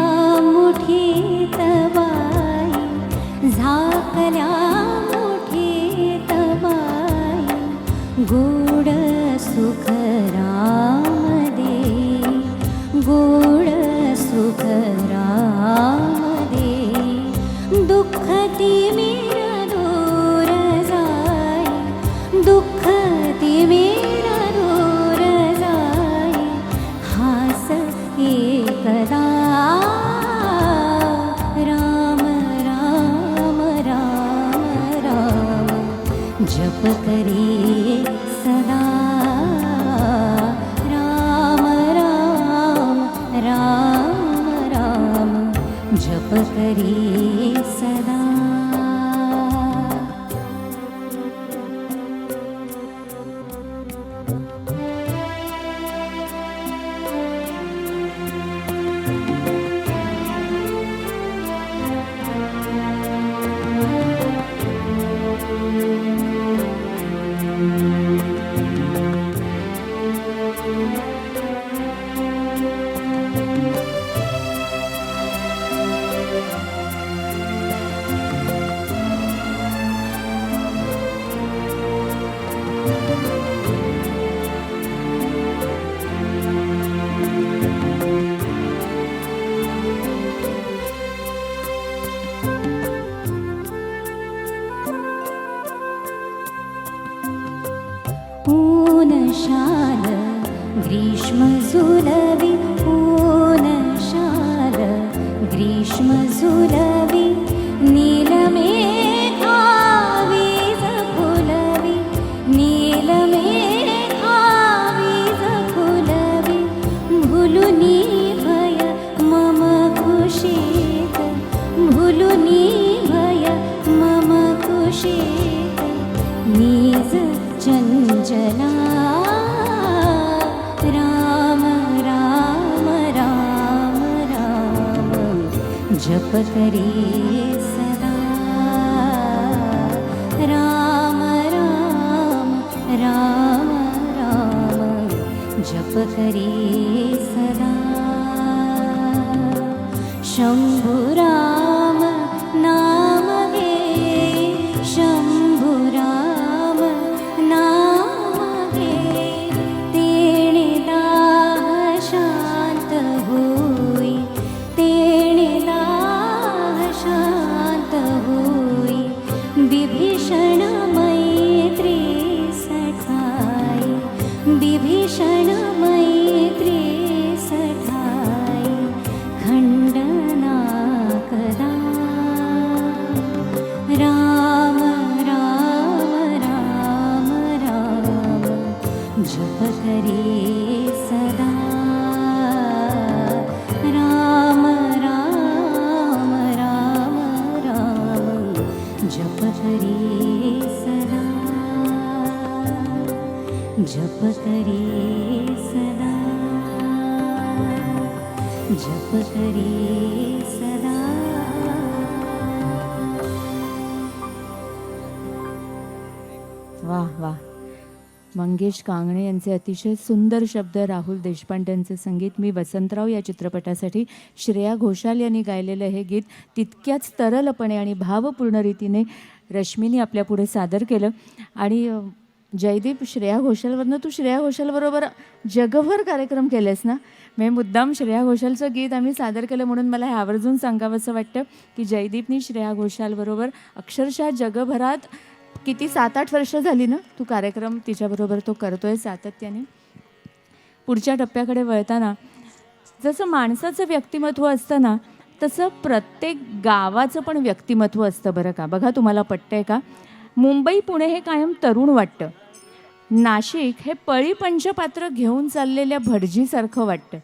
मुठीत बाई झाकल्या मुठीत बाई गोड सुख राम दे गोड सुख राम दे दुःख तिमिर दूर जाई दुःख तिमिर दूर जाई हास एकदा राम राम राम राम जप करी सदा राम राम राम राम जप करी सदा ऊन शाल ग्रीष्म जुलवी ऊन शाल ग्रीष्म जुलवी नीलमेघा वीज फुलवी नीलमेघा वीज फुलवी भुलुनी भय मम खुशीत भुलुनी भय मम खुशीत नीज चंचला राम राम राम राम जप करी सदा राम राम राम राम जप करी सदा शंभु राम नाम घे शंभु राम नाम घे तेणे दाह शांत होई तेणे दाह शांत होई विभीषण मैत्री सठाई विभीषण मैत्री सठाई खंडना कदा राम राम राम राम जप करी सदा राम राम राम राम जप करी सदा जप करी सदा जप करी सदा वाह वाह मंगेश कांगणे यांचे अतिशय सुंदर शब्द, राहुल देशपांडेंचे संगीत. मी वसंतराव या चित्रपटासाठी श्रेया घोषाल यांनी गायलेलं हे गीत तितक्याच तरलपणे आणि भावपूर्ण रीतीने रश्मीने आपल्यापुढे सादर केलं. आणि जयदीप, श्रेया घोषालवरनं तू श्रेया घोषालबरोबर जगभर कार्यक्रम केलेस ना. मी मुद्दाम श्रेया घोषालचं गीत आम्ही सादर केलं म्हणून मला हे आवर्जून सांगावंसं वाटतं की जयदीपनी श्रेया घोषालबरोबर अक्षरशः जगभरात किती 7-8 वर्ष झाली ना तू कार्यक्रम तिच्याबरोबर तो करतोय सातत्याने. पुढच्या टप्प्याकडे वळताना जसं माणसाचं व्यक्तिमत्व असतं ना तसं प्रत्येक गावाचं पण व्यक्तिमत्व असतं बरं का. बघा तुम्हाला पटतंय का. मुंबई पुणे हे कायम तरुण वाटतं. नाशिक हे पळी पंचपात्र घेऊन चाललेल्या भटजीसारखं वाटतं.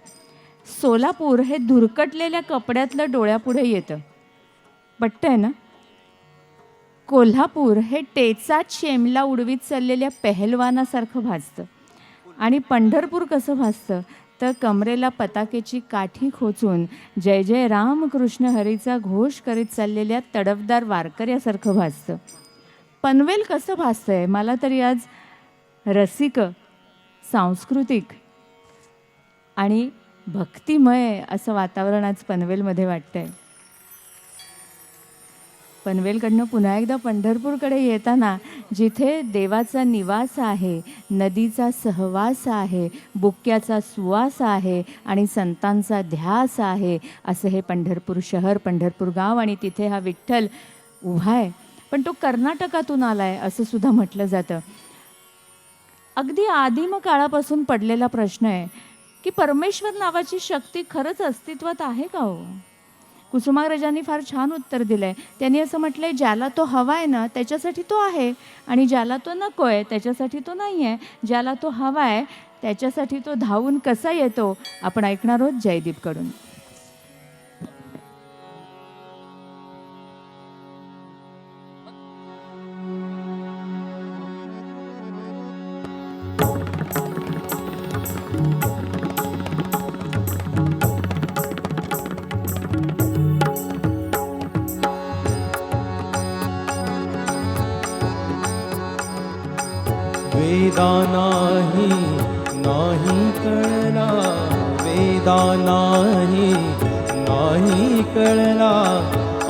सोलापूर हे धुरकटलेल्या कपड्यातलं डोळ्यापुढे येतं. पटतंय ना. कोल्हापूर हे टेचात शेमला उडवीत चाललेल्या पेहलवानासारखं भासतं. आणि पंढरपूर कसं भासतं तर कमरेला पताकेची काठी खोचून जय जय राम कृष्ण हरीचा घोष करीत चाललेल्या तडफदार वारकऱ्यासारखं भासतं. पनवेल कसं भासतंय मला तरी आज रसिक, सांस्कृतिक आणि भक्तिमय असं वातावरण आज पनवेलमध्ये वाटतंय. पनवेलकडनं पुन्हा एकदा पंढरपूरकडे येताना जिथे देवाचा निवास आहे, नदीचा सहवास आहे, बुक्याचा सुवास आहे आणि संतांचा ध्यास आहे असं हे पंढरपूर शहर, पंढरपूर गाव आणि तिथे हा विठ्ठल उभा आहे. पण तो कर्नाटकातून आला आहे असं सुद्धा म्हटलं जातं. अगदी आदिम काळापासून पडलेला प्रश्न आहे की परमेश्वर नावाची शक्ती खरंच अस्तित्वात आहे का हो. कुसुमाग्रजांनी फार छान उत्तर दिलं आहे. त्यांनी असं म्हटलं आहे ज्याला तो हवा आहे ना त्याच्यासाठी तो आहे आणि ज्याला तो नको आहे त्याच्यासाठी तो नाही आहे. ज्याला तो हवा आहे त्याच्यासाठी तो धावून कसा येतो आपण ऐकणार आहोत जयदीपकडून. वेदा नाही कळला, वेदा नाही कळला,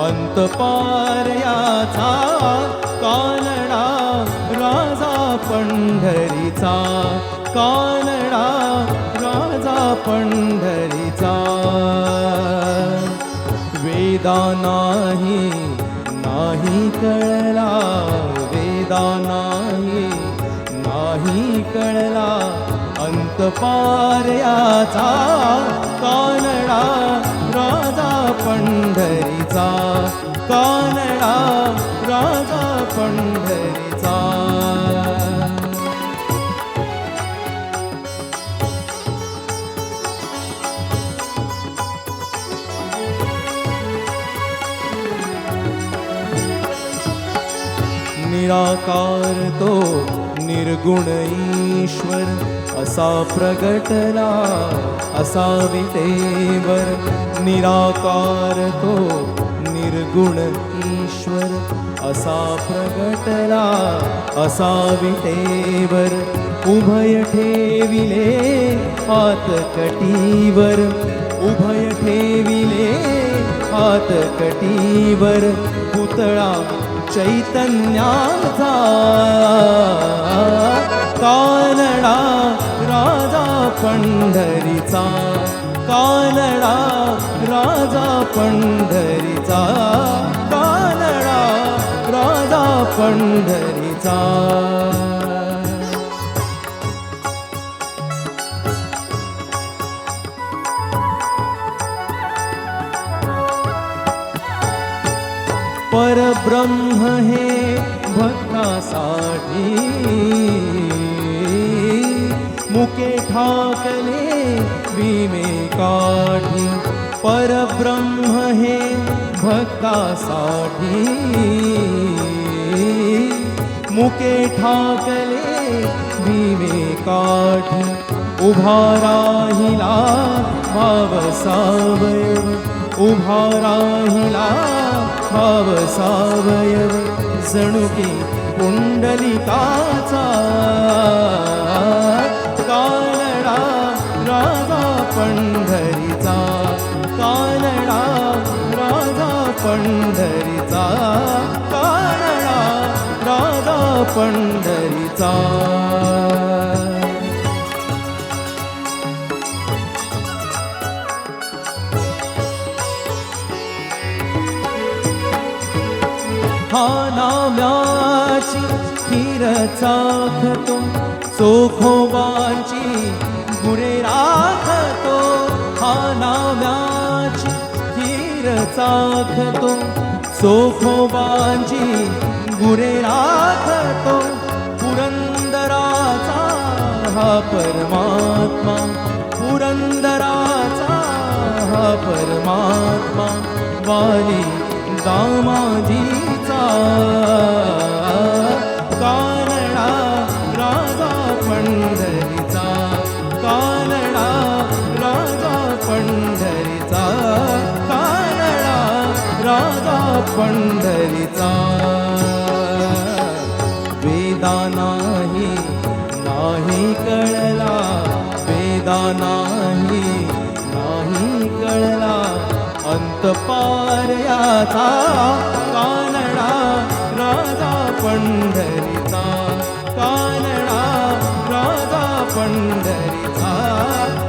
अंतपार याचा कानडा राजा पंढरीचा, कानडा राजा पंढरीचा. वेदा नाही कळला, वेदा नाही कळला, अंतपार याचा कानडा राजा पंढरीचा, कानडा राजा पंढरीचा. निराकार तो निर्गुण ईश्वर असा प्रगटला असा विटेवर. निराकार तो निर्गुण ईश्वर असा प्रगटला असा विटेवर. उभय ठेविले हात कटीवर, उभय ठेविले हात कटीवर. पुतळा चैतन्याचा कानडा राजा पंढरीचा, कानडा राजा पंढरीचा, कानडा राजा पंढरीचा. परब्रह्म हे भक्तासाठी मुके ठाकले भीमे काठी. परब्रह्म हे भक्तासाठी मुके ठाकले भीमे काठी. उभा राहिला भाव सावयव, उभा राहिला भाव सावयव. जणू की पुंडलिकाचा कानडा राजा पंढरीचा, कानडा राजा पंढरीचा, कानडा राजा पंढरीचा. हा नाम्याची खीर चाखतो चोखोबांची गुरे राखतो हा नाम्याची खीर चाखतो चोखोबांची गुरे राखतो पुरंदराचा हा परमात्मा पुरंदराचा हा परमात्मा वाली दामाजीचा कानडा राजा पंढरीचा कानडा राजा पंढरीचा कानडा राजा पंढरीचा वेदा नाही कळला वेदा नाही कळला अंतपार याचा कानडा राजा पंढरीचा कानडा राजा पंढरीचा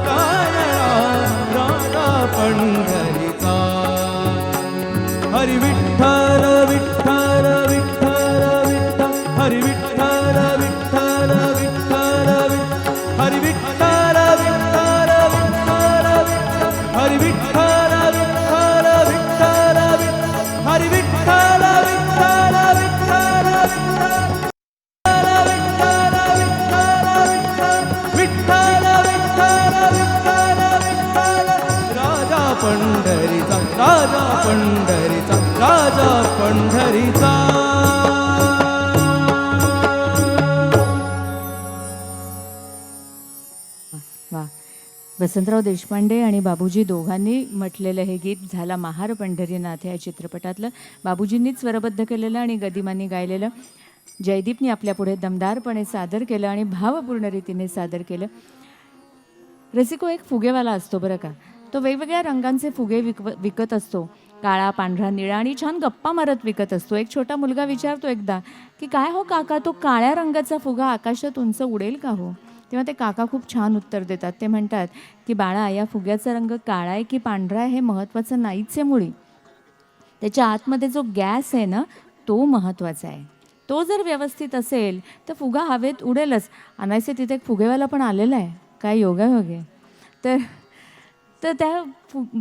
कानडा राजा पंढरीचा हरी विठ्ठल विठ्ठल विठ्ठल विठ्ठल हरी विठ्ठल विठ्ठल विठ्ठल हरी विठ्ठल विठ्ठल विठ्ठल हरी विठ्ठल विठ्ठल विठ्ठल हरी विठ्ठल विठ्ठल विठ्ठल विठ्ठल विठ्ठल विठ्ठल राजा पंढरीचा राजा पंढरीचा राजा पंढरीचा वा वसंतराव देशपांडे आणि बाबूजी दोघांनी म्हटलेलं हे गीत झाला महार पंढरीनाथ या चित्रपटातलं बाबूजींनीच स्वरबद्ध केलेलं आणि गदिमांनी गायलेलं जयदीपनी आपल्यापुढे दमदारपणे सादर केलं आणि भावपूर्ण रीतीने सादर केलं. रसिको एक फुगेवाला असतो बरं का, तो वेगवेगळ्या रंगांचे फुगे विकत असतो, काळा पांढरा निळा आणि छान गप्पा मारत विकत असतो. एक छोटा मुलगा विचारतो एकदा की काय हो काका, तो काळ्या रंगाचा फुगा आकाशात उंच उडेल का हो? तेव्हा ते काका खूप छान उत्तर देतात. ते म्हणतात की बाळा, या फुग्याचा रंग काळा आहे की पांढरा आहे हे महत्त्वाचं नाहीच आहे मुळी, त्याच्या आतमध्ये जो गॅस आहे ना तो महत्त्वाचा आहे. तो जर व्यवस्थित असेल तर फुगा हवेत उडेलच. अनायसे तिथे एक फुगेवाला पण आलेला आहे, काय योगायोगे. तर त्या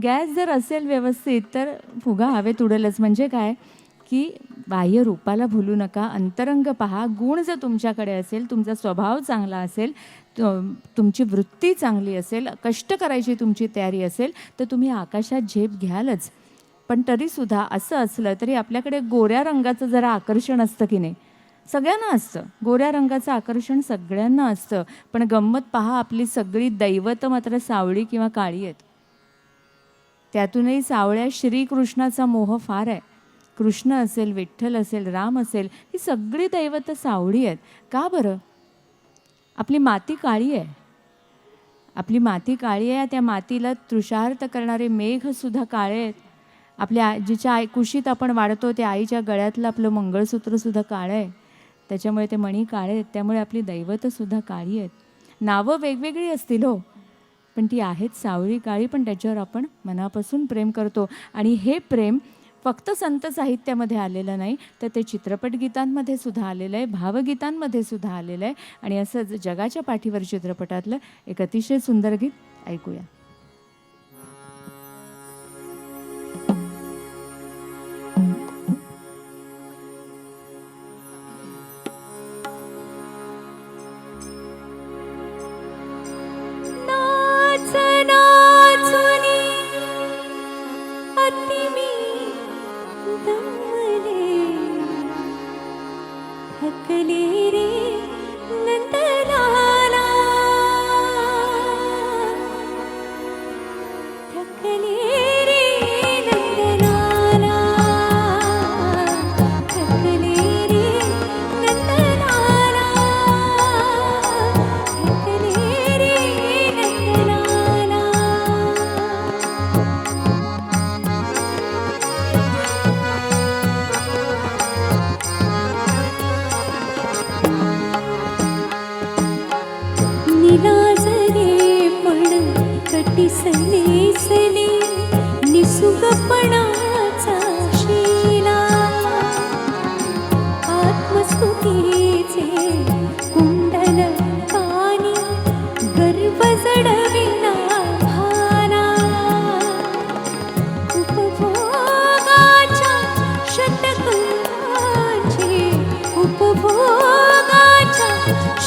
गॅस जर असेल व्यवस्थित तर फुगा हवेत उडेलच. म्हणजे काय की बाह्य रूपाला भुलू नका, अंतरंग पहा. गुण जर तुमच्याकडे असेल, तुमचा स्वभाव चांगला असेल, तुमची वृत्ती चांगली असेल, कष्ट करायची तुमची तयारी असेल तर तुम्ही आकाशात झेप घ्यालच. पण तरीसुद्धा असं असलं तरी आपल्याकडे गोऱ्या रंगाचं जरा आकर्षण असतं की नाही, सगळ्यांना असतं. गोऱ्या रंगाचं आकर्षण सगळ्यांना असतं. पण गंमत पहा, आपली सगळी दैवत मात्र सावळी किंवा काळी आहेत. त्यातूनही सावळ्या श्रीकृष्णाचा मोह फार आहे. कृष्ण असेल, विठ्ठल असेल, राम असेल, ही सगळी दैवत सावळी आहेत. का बरं? आपली माती काळी आहे. आपली माती काळी आहे. त्या मातीला तृषार्त करणारे मेघसुद्धा काळे आहेत. आपल्या जिच्या कुशीत आपण वाढतो त्या आईच्या गळ्यातलं आपलं मंगळसूत्रसुद्धा काळं आहे. त्याच्यामुळे ते मणी काळे आहेत. त्यामुळे आपली दैवतसुद्धा काळी आहेत. नावं वेगवेगळी असतील हो, पण ती आहेत सावळी काळी. पण त्याच्यावर आपण मनापासून प्रेम करतो. आणि हे प्रेम फक्त संत साहित्यामध्ये आलेलं नाही, तर ते चित्रपट गीतांमध्ये सुद्धा आलेलं आहे, भावगीतांमध्ये सुद्धा आलेलं आहे. आणि असंच जगाच्या पाठीवर चित्रपटातलं एक अतिशय सुंदर गीत ऐकूया.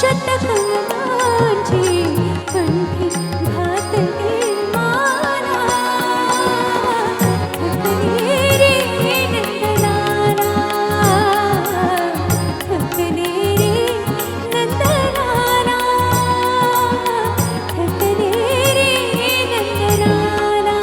शतकवनांची कंठी घातली माला. थकले रे नंदलाला, थकले रे नंदलाला, थकले रे नंदलाला.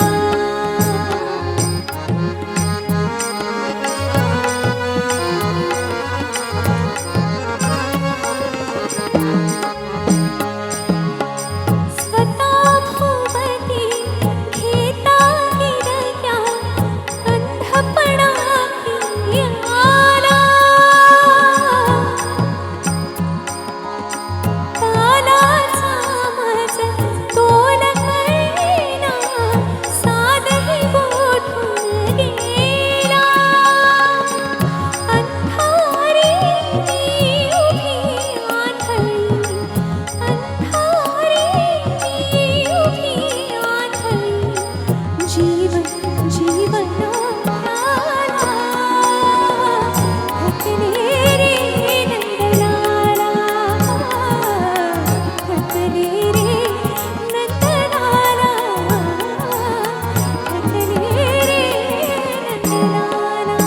स्वतः भोवती घेता गिरया अंधपणा आला. तालाचा मज तोल कळेना, साधही गोठून गेला. अंधारी उभी आंधळी, अंधारी उभी आंधळी, जीवन जीवनाला. थकले रे नंदलाला, थकले रे नंदलाला, थकले रे नंदलाला.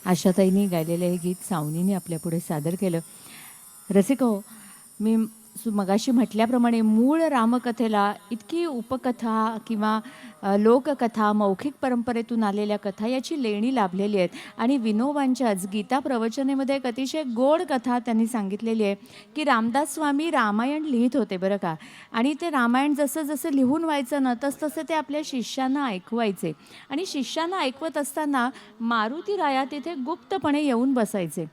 आशाताईंनी गायलेलं हे गीत सावनीने आपल्यापुढे सादर केलं. रसिक हो, मी मगाशी म्हटल्याप्रमाणे मूळ रामकथेला इतकी उपकथा किंवा लोककथा, मौखिक परंपरेतून आलेल्या कथा याची लेणी लाभलेली आहेत. आणि विनोबांच्याच गीता प्रवचनेमध्ये एक अतिशय गोड कथा त्यांनी सांगितलेली आहे की रामदास स्वामी रामायण लिहित होते बरं का, आणि ते रामायण जसं जसं लिहून व्हायचं ना तसं ते आपल्या शिष्यांना ऐकवायचे. आणि शिष्यांना ऐकवत असताना मारुती राया तिथे गुप्तपणे येऊन बसायचे.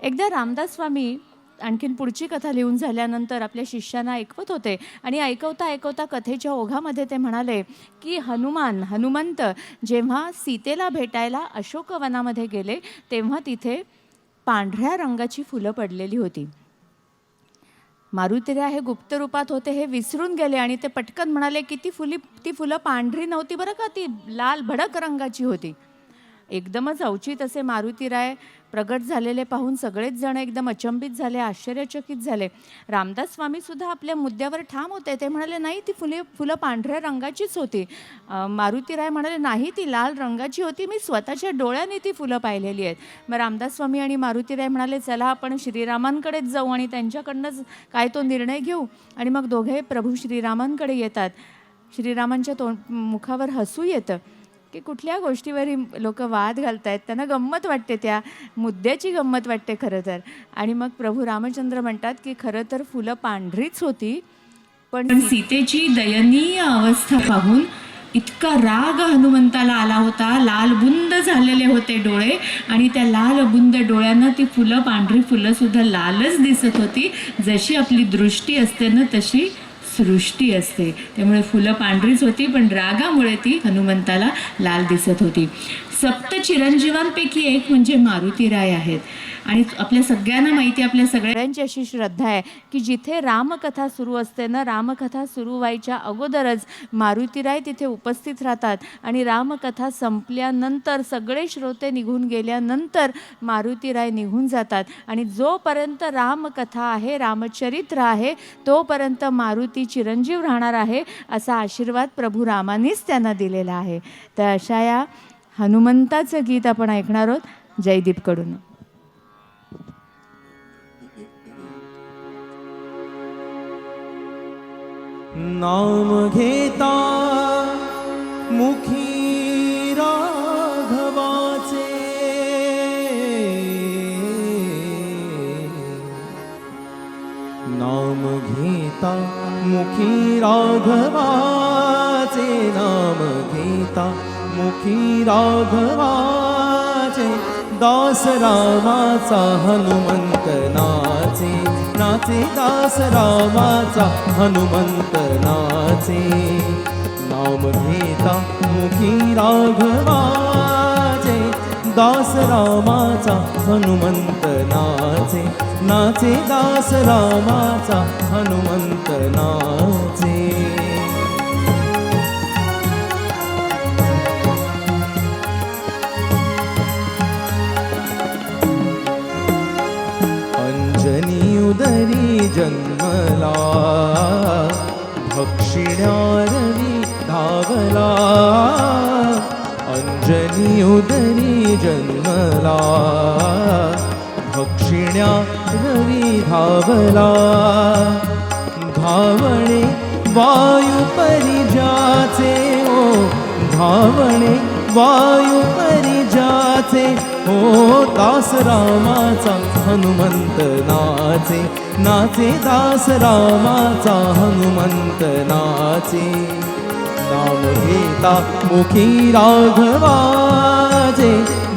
एकदा रामदास स्वामी आणखीन पुढची कथा लिहून झाल्यानंतर आपल्या शिष्यांना ऐकवत होते आणि ऐकवता ऐकवता कथेच्या ओघामध्ये ते म्हणाले की हनुमंत जेव्हा सीतेला भेटायला अशोकवनामध्ये गेले तेव्हा तिथे पांढऱ्या रंगाची फुलं पडलेली होती. मारुतीराया हे गुप्त रूपात होते हे विसरून गेले आणि ते पटकन म्हणाले की ती फुलं पांढरी नव्हती बरं का, ती लाल भडक रंगाची होती. एकदमच अवचित असे मारुतीराय प्रगट झालेले पाहून सगळेच जण एकदम अचंबित झाले, आश्चर्यचकित झाले. रामदास स्वामी सुद्धा आपल्या मुद्द्यावर ठाम होते. ते म्हणाले नाही, ती फुलं पांढऱ्या रंगाचीच होती. मारुतीराय म्हणाले नाही, ती लाल रंगाची होती, मी स्वतःच्या डोळ्याने ती फुलं पाहिलेली आहेत. मग रामदास स्वामी आणि मारुतीराय म्हणाले चला आपण श्रीरामांकडेच जाऊ आणि त्यांच्याकडनंच काय तो निर्णय घेऊ. आणि मग दोघे प्रभू श्रीरामांकडे येतात. श्रीरामांच्या मुखावर हसू येतं की कुठल्या गोष्टीवर लोक वाद घालत आहेत, त्यांना गंमत वाटते, त्या मुद्द्याची गंमत वाटते खरं तर. आणि मग प्रभू रामचंद्र म्हणतात की खरं तर फुलं पांढरीच होती, पण सीतेची दयनीय अवस्था पाहून इतका राग हनुमंताला आला होता. लालबुंद झालेले होते डोळे आणि त्या लालबुंद डोळ्यांना ती फुलं, पांढरी फुलंसुद्धा लालच दिसत होती. जशी आपली दृष्टी असते ना तशी सृष्टी असते. त्यामुळे फुलं पांढरीच होती पण रागामुळे ती हनुमंताला लाल दिसत होती. सप्त चिरंजीवांपैकी एक म्हणजे मारुतीराय आहेत. आणि आपल्या सगळ्यांना माहिती, आपल्या सगळ्यांची अशी श्रद्धा आहे की जिथे रामकथा सुरू असते ना, रामकथा सुरू व्हायच्या अगोदरच मारुतीराय तिथे उपस्थित राहतात आणि रामकथा संपल्यानंतर सगळे श्रोते निघून गेल्यानंतर मारुतीराय निघून जातात. आणि जोपर्यंत रामकथा आहे, रामचरित्र आहे, तोपर्यंत मारुती चिरंजीव राहणार आहे असा आशीर्वाद प्रभू रामांनीच त्यांना दिलेला आहे. तर अशा या हनुमंताचं गीत आपण ऐकणार आहोत जयदीपकडून. नाम घेता मुखी राघवाचे, नाम घेता मुखी राघवाचे, नाम घेता मुखी राघवाचे, दास रामाचा हनुमंत नाचे, नाचे दास रामाचा हनुमंत नाचे. नाम घेता मुखी राघवाचे, दास रामाचा हनुमंत नाचे, नाचे दास रामाचा हनुमंत नाचे. उदरी जन्मला भक्षिण्या रवी धावला अंजनी उदरी जन्मला भक्षिण्या रवी धावला धावणे वायू परिजाचे ओ धावणे वायू परिजाचे हो दास रामाचा हनुमंत नाचे नाचे दास रामाचा हनुमंत नाचे नाम घेता मुखी राघवाचे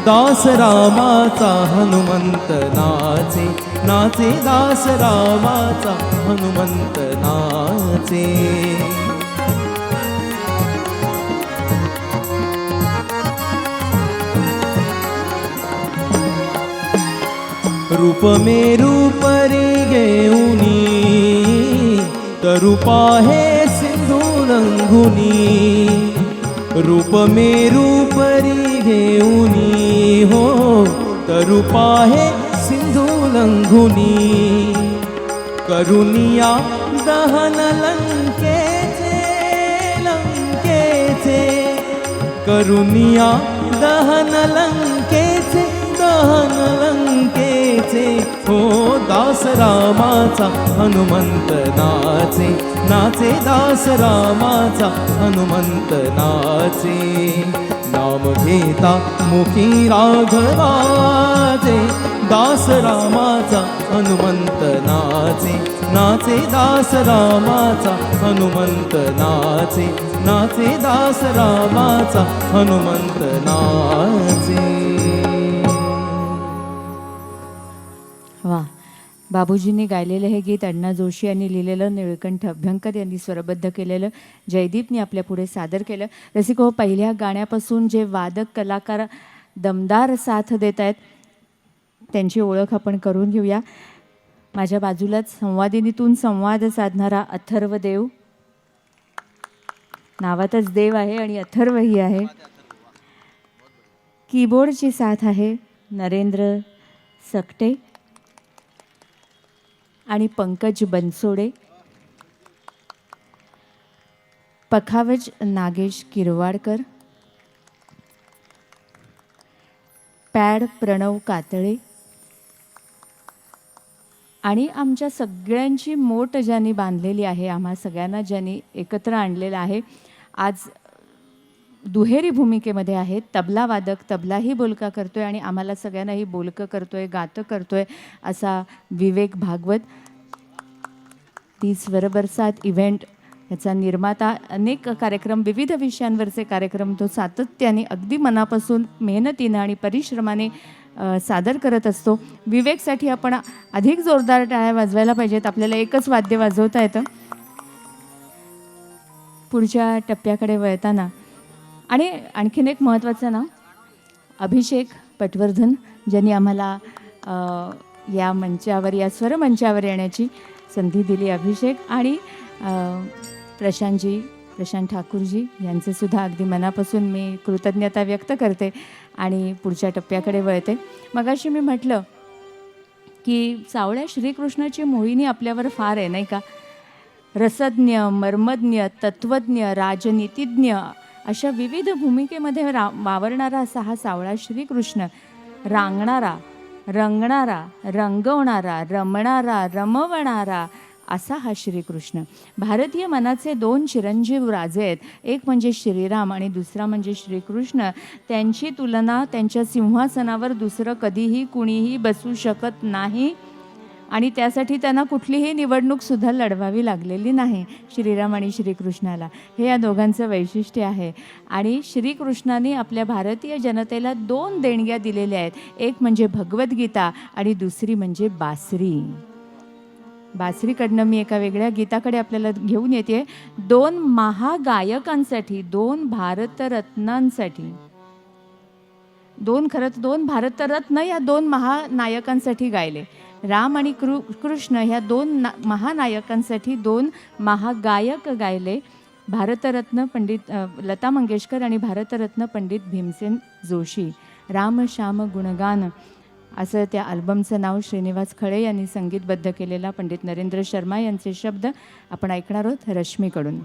दास रामाचा हनुमंत नाचे नाचे दास रामाचा हनुमंत नाचे रूप में रूप रे घेऊनी तरूपा हे सिंधू रंगुनी रूप में रूप रे घेऊनी हो तरूपा हे सिंधू रंगुनी करुनिया दहन लंकेचे लंकेचे करुनिया दहन लंकेचे दहन लंकेचे हो दास रामाचा हनुमंत नाचे नाचे दास रामाचा हनुमंत नाचे नाम घेता मुखी राघवाचे दास रामाचा हनुमंत नाचे नाचे दास रामाचा हनुमंत नाचे नाचे दास रामाचा हनुमंत नाचे वा बाबूजींनी गायलेलं हे गीत अण्णा जोशी यांनी लिहिलेलं, निळकंठ अभ्यंकर यांनी स्वरबद्ध केलेलं, जयदीपनी आपल्या पुढे सादर केलं. रसिको, पहिल्या गाण्यापासून जे वादक कलाकार दमदार साथ देत आहेत त्यांची ओळख आपण करून घेऊया. माझ्या बाजूलाच संवादिनीतून संवाद साधणारा अथर्व देव, नावातच देव आहे आणि अथर्वही आहे. कीबोर्डची साथ आहे नरेंद्र सकटे आणि पंकज बनसोडे. पखावज नागेश किरवाडकर, पॅड प्रणव कातळे आणि आमच्या सगळ्यांची मोट ज्यांनी बांधलेली आहे, आम्हा सगळ्यांना ज्यांनी एकत्र आणलेलं आहे. आज दुहेरी भूमिकेमध्ये आहेत. तबला वादक तबलाही बोलका करतोय आणि आम्हाला सगळ्यांनाही बोलकं करतोय, गातं करतोय असा विवेक भागवत. ती स्वरबरसात इव्हेंट याचा निर्माता, अनेक कार्यक्रम, विविध विषयांवरचे कार्यक्रम तो सातत्याने अगदी मनापासून मेहनतीनं आणि परिश्रमाने सादर करत असतो. विवेकसाठी आपण अधिक जोरदार टाळ्या वाजवायला पाहिजेत. आपल्याला एकच वाद्य वाजवता येतं. पुढच्या टप्प्याकडे वळताना आणि आणखीन एक महत्त्वाचं नाव, अभिषेक पटवर्धन, ज्यांनी आम्हाला या मंचावर, या स्वरमंचावर येण्याची संधी दिली. अभिषेक आणि प्रशांत ठाकूरजी यांचंसुद्धा अगदी मनापासून मी कृतज्ञता व्यक्त करते आणि पुढच्या टप्प्याकडे वळते. मगाशी मी म्हटलं की सावळ्या श्रीकृष्णाची मोहिनी आपल्यावर फार आहे, नाही का? रसज्ञ, मर्मज्ञ, तत्त्वज्ञ, राजनीतिज्ञ अशा विविध भूमिकेमध्ये वावरणारा असा हा सावळा श्रीकृष्ण, रांगणारा, रंगणारा, रंगवणारा, रमणारा, रमवणारा असा हा श्रीकृष्ण. भारतीय मनाचे दोन चिरंजीव राजे आहेत, एक म्हणजे श्रीराम आणि दुसरा म्हणजे श्रीकृष्ण. त्यांची तुलना त्यांच्या सिंहासनावर दुसरं कधीही कुणीही बसू शकत नाही आणि त्यासाठी त्यांना कुठलीही निवडणूकसुद्धा लढवावी लागलेली नाही श्रीराम आणि श्रीकृष्णाला. हे या दोघांचं वैशिष्ट्य आहे. आणि श्रीकृष्णाने आपल्या भारतीय जनतेला दोन देणग्या दिलेल्या आहेत, एक म्हणजे भगवद्गीता आणि दुसरी म्हणजे बासरी. बासरीकडनं मी एका वेगळ्या गीताकडे आपल्याला घेऊन येते. दोन महागायकांसाठी, दोन भारतरत्नांसाठी, दोन भारतरत्न या दोन महानायकांसाठी गायले. राम आणि कृष्ण ह्या दोन महानायकांसाठी दोन महागायक गायले. भारतरत्न पंडित लता मंगेशकर आणि भारतरत्न पंडित भीमसेन जोशी. राम श्याम गुणगान असं त्या अल्बमचं नाव श्रीनिवास खळे यांनी संगीतबद्ध केलेला पंडित नरेंद्र शर्मा यांचे शब्द आपण ऐकणार आहोत रश्मीकडून.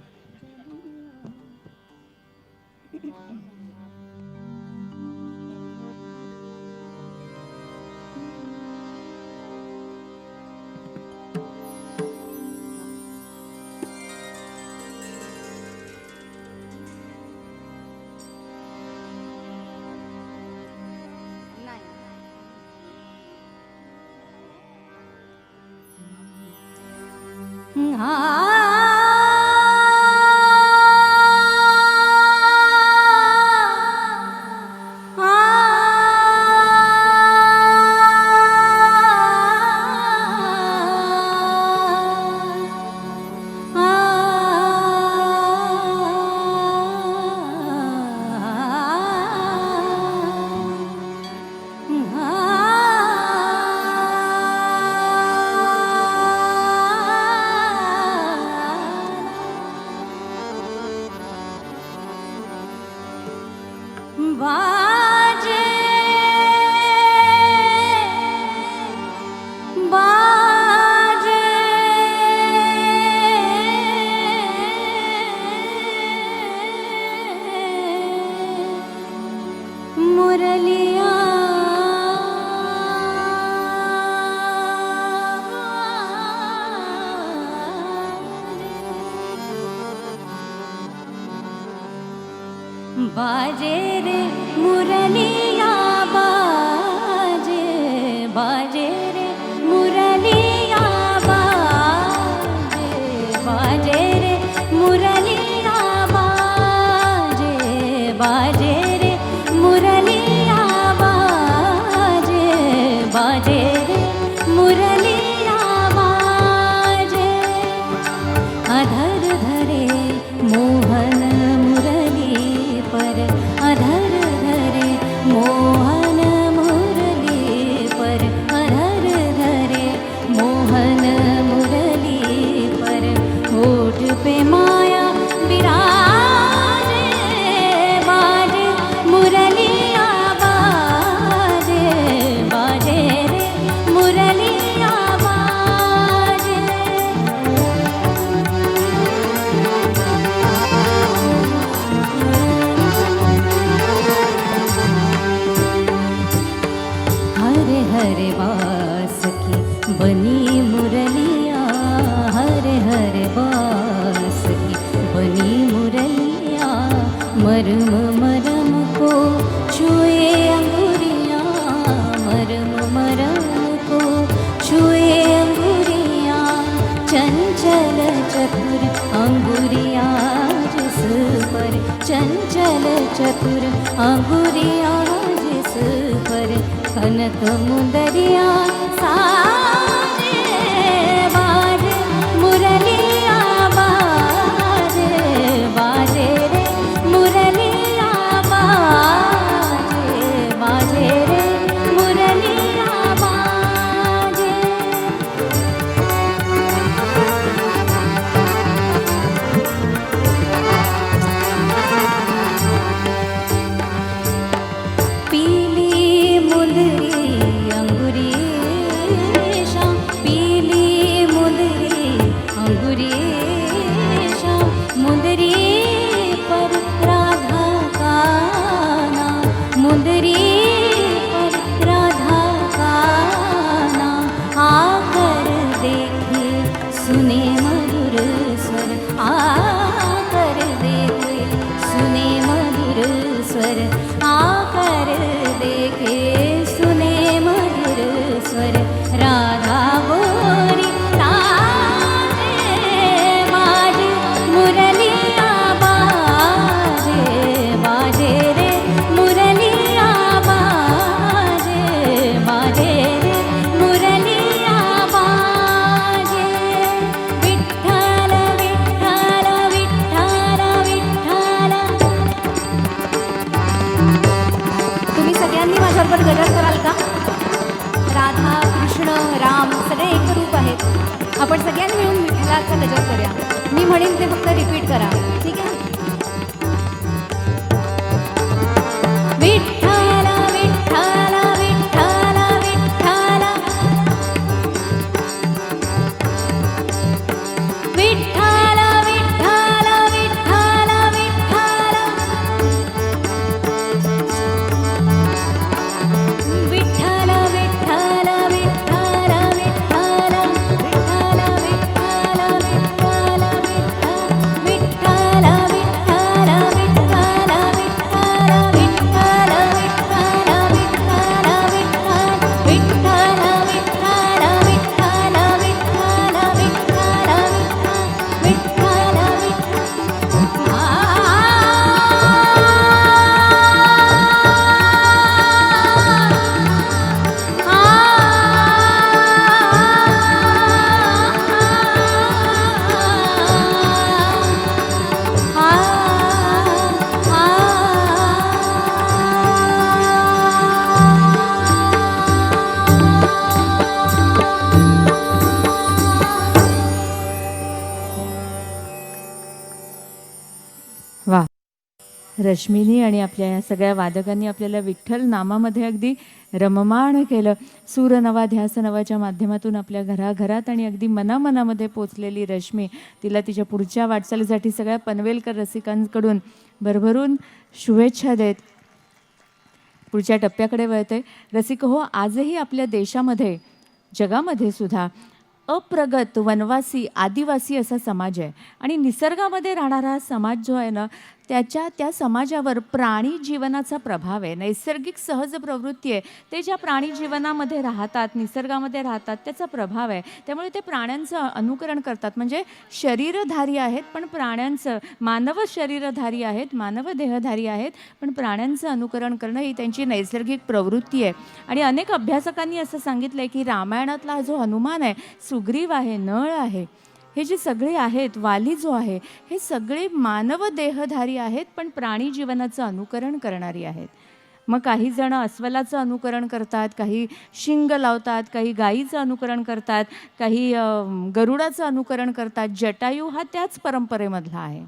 बाजे बाजे मुरलिया बाजे रे मुरलिया बाजे बाजे रे मुरलिया बाजे बाजे रे मुरलिया बाजे बाजे रे मुरलिया बाजे बाजे रे मुरलिया बाजे अधर धरे मोहन अधर धरे मोहन मुरली पर अधर धरे मोहन मुरली पर होठ पे माया विराजे बाजे मुरलिया बाजे बाजे रे मुरलिया बाजे हरे हरे बास की बनी मुरलिया हरे हरे बास की बनी मुरलिया मरम मरम को छुए अंगुरिया मरम मरम को छुए अंगुरिया चंचल चतुर अंगुरिया जिस पर चंचल चतुर अंगुरिया जिस पर कनक मुंदरिया साजे बाजे मुरलिया बाजे बाजे रे मुरलिया बाजे बाजे रे मुरलिया बाजे पीली मुंदरी अंगुरीशा पीली मुंदरी अंगुरीशा मुंदरी पर राधा का नाम मुंदरी पर राधा का नाम आकर देखे सुने मधुर स्वर आकर देखे सुने मधुर स्वर आकर देखे सुने मधुर स्वर राधा गोरी ताजे बाजे मुरलिया बाजे बाजे रे मुरलिया बाजे बाजे रे मुरलिया बाजे विठ्ठल विठ्ठल विठ्ठल विठ्ठल. तुम्ही सगळ्यांनी माझ्याबरोबर गजर कराल का? राधा कृष्ण राम सगळे एक रूप आहेत. आपण सगळ्यांनी मिळून विठ्ठलाचा गजर करूया. मी म्हणेन ते फक्त रिपीट करा, ठीक आहे? विठ्ठल विठ्ठल विठ्ठल विठ्ठल रश्मीनी आणि आपल्या या सगळ्या वादकांनी आपल्याला विठ्ठल नामामध्ये अगदी रममाण केलं. सूर नवा ध्यास नवाच्या माध्यमातून आपल्या घराघरात आणि अगदी मनामनामध्ये पोचलेली रश्मी, तिला तिच्या पुढच्या वाटचालीसाठी सगळ्या पनवेलकर रसिकांकडून भरभरून शुभेच्छा देत पुढच्या टप्प्याकडे वळते. रसिक हो, आजही आपल्या देशामध्ये, जगामध्ये सुद्धा अप्रगत, वनवासी, आदिवासी असा समाज आहे आणि निसर्गामध्ये राहणारा हा समाज जो आहे ना, त्या समाजावर प्राणी जीवनाचा प्रभाव आहे. नैसर्गिक सहज प्रवृत्ती आहे, ते ज्या प्राणी जीवनामध्ये राहतात, निसर्गामध्ये राहतात, त्याचा प्रभाव आहे. त्यामुळे ते प्राण्यांचं अनुकरण करतात. म्हणजे शरीरधारी आहेत, पण प्राण्यांचं, मानव शरीरधारी आहेत, मानव देहधारी आहेत, पण प्राण्यांचं अनुकरण करणं ही त्यांची नैसर्गिक प्रवृत्ती आहे. आणि अनेक अभ्यासकांनी असं सांगितलं आहे की रामायणातला हा जो हनुमान आहे, सुग्रीव आहे, नळ आहे, हे जे सगळे आहेत, वाली जो आहे, हे सगळे मानव देहधारी आहेत, पण प्राणी जीवनाचं अनुकरण करणारी आहेत. मग काही जण अस्वलाचं अनुकरण करतात, काही शिंग लावतात, काही गाईचं अनुकरण करतात, काही गरुडाचं अनुकरण करतात. जटायू हा त्याच परंपरेमधला आहे.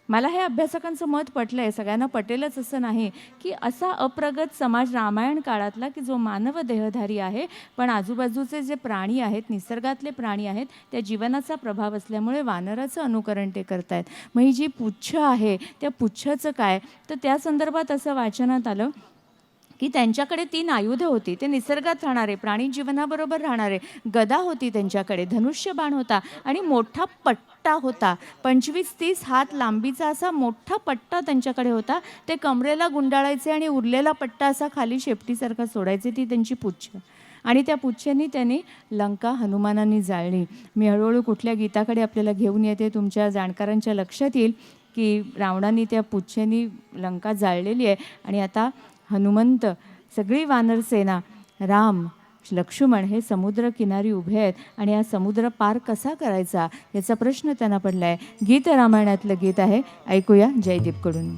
मला हे अभ्यासकांचं मत पटलं आहे, सगळ्यांना पटेलच असं नाही, की असा अप्रगत समाज रामायण काळातला की जो मानव देहधारी आहे, पण आजूबाजूचे जे प्राणी आहेत, निसर्गातले प्राणी आहेत, त्या जीवनाचा प्रभाव असल्यामुळे वानराचं अनुकरण ते करतायत. मग ही जी पुच्छ आहे, त्या पुच्छाचं काय, तर त्या संदर्भात असं वाचनात आलं की त्यांच्याकडे 3 आयुधं होती. ते निसर्गात राहणारे, प्राणी जीवनाबरोबर राहणारे. गदा होती त्यांच्याकडे, धनुष्यबाण होता आणि मोठा पट्टा होता. 25-30 हात लांबीचा असा मोठा पट्टा त्यांच्याकडे होता. ते कमरेला गुंडाळायचे आणि उरलेला पट्टा असा खाली शेपटीसारखा सोडायचे. ती त्यांची पुच्छ. आणि त्या पुच्छेनी त्यांनी लंका हनुमानांनी जाळली. मी हळूहळू कुठल्या गीताकडे आपल्याला घेऊन येते, तुमच्या जाणकारांच्या लक्षात येईल की रावणाने त्या पुच्छेनी लंका जाळलेली आहे. आणि आता हनुमंत, सगळी वानरसेना, राम, लक्ष्मण हे समुद्र किनारी उभे आहेत आणि हा समुद्र पार कसा करायचा याचा प्रश्न त्यांना पडला आहे. गीत रामायणातलं गीत आहे, ऐकूया जयदीपकडून.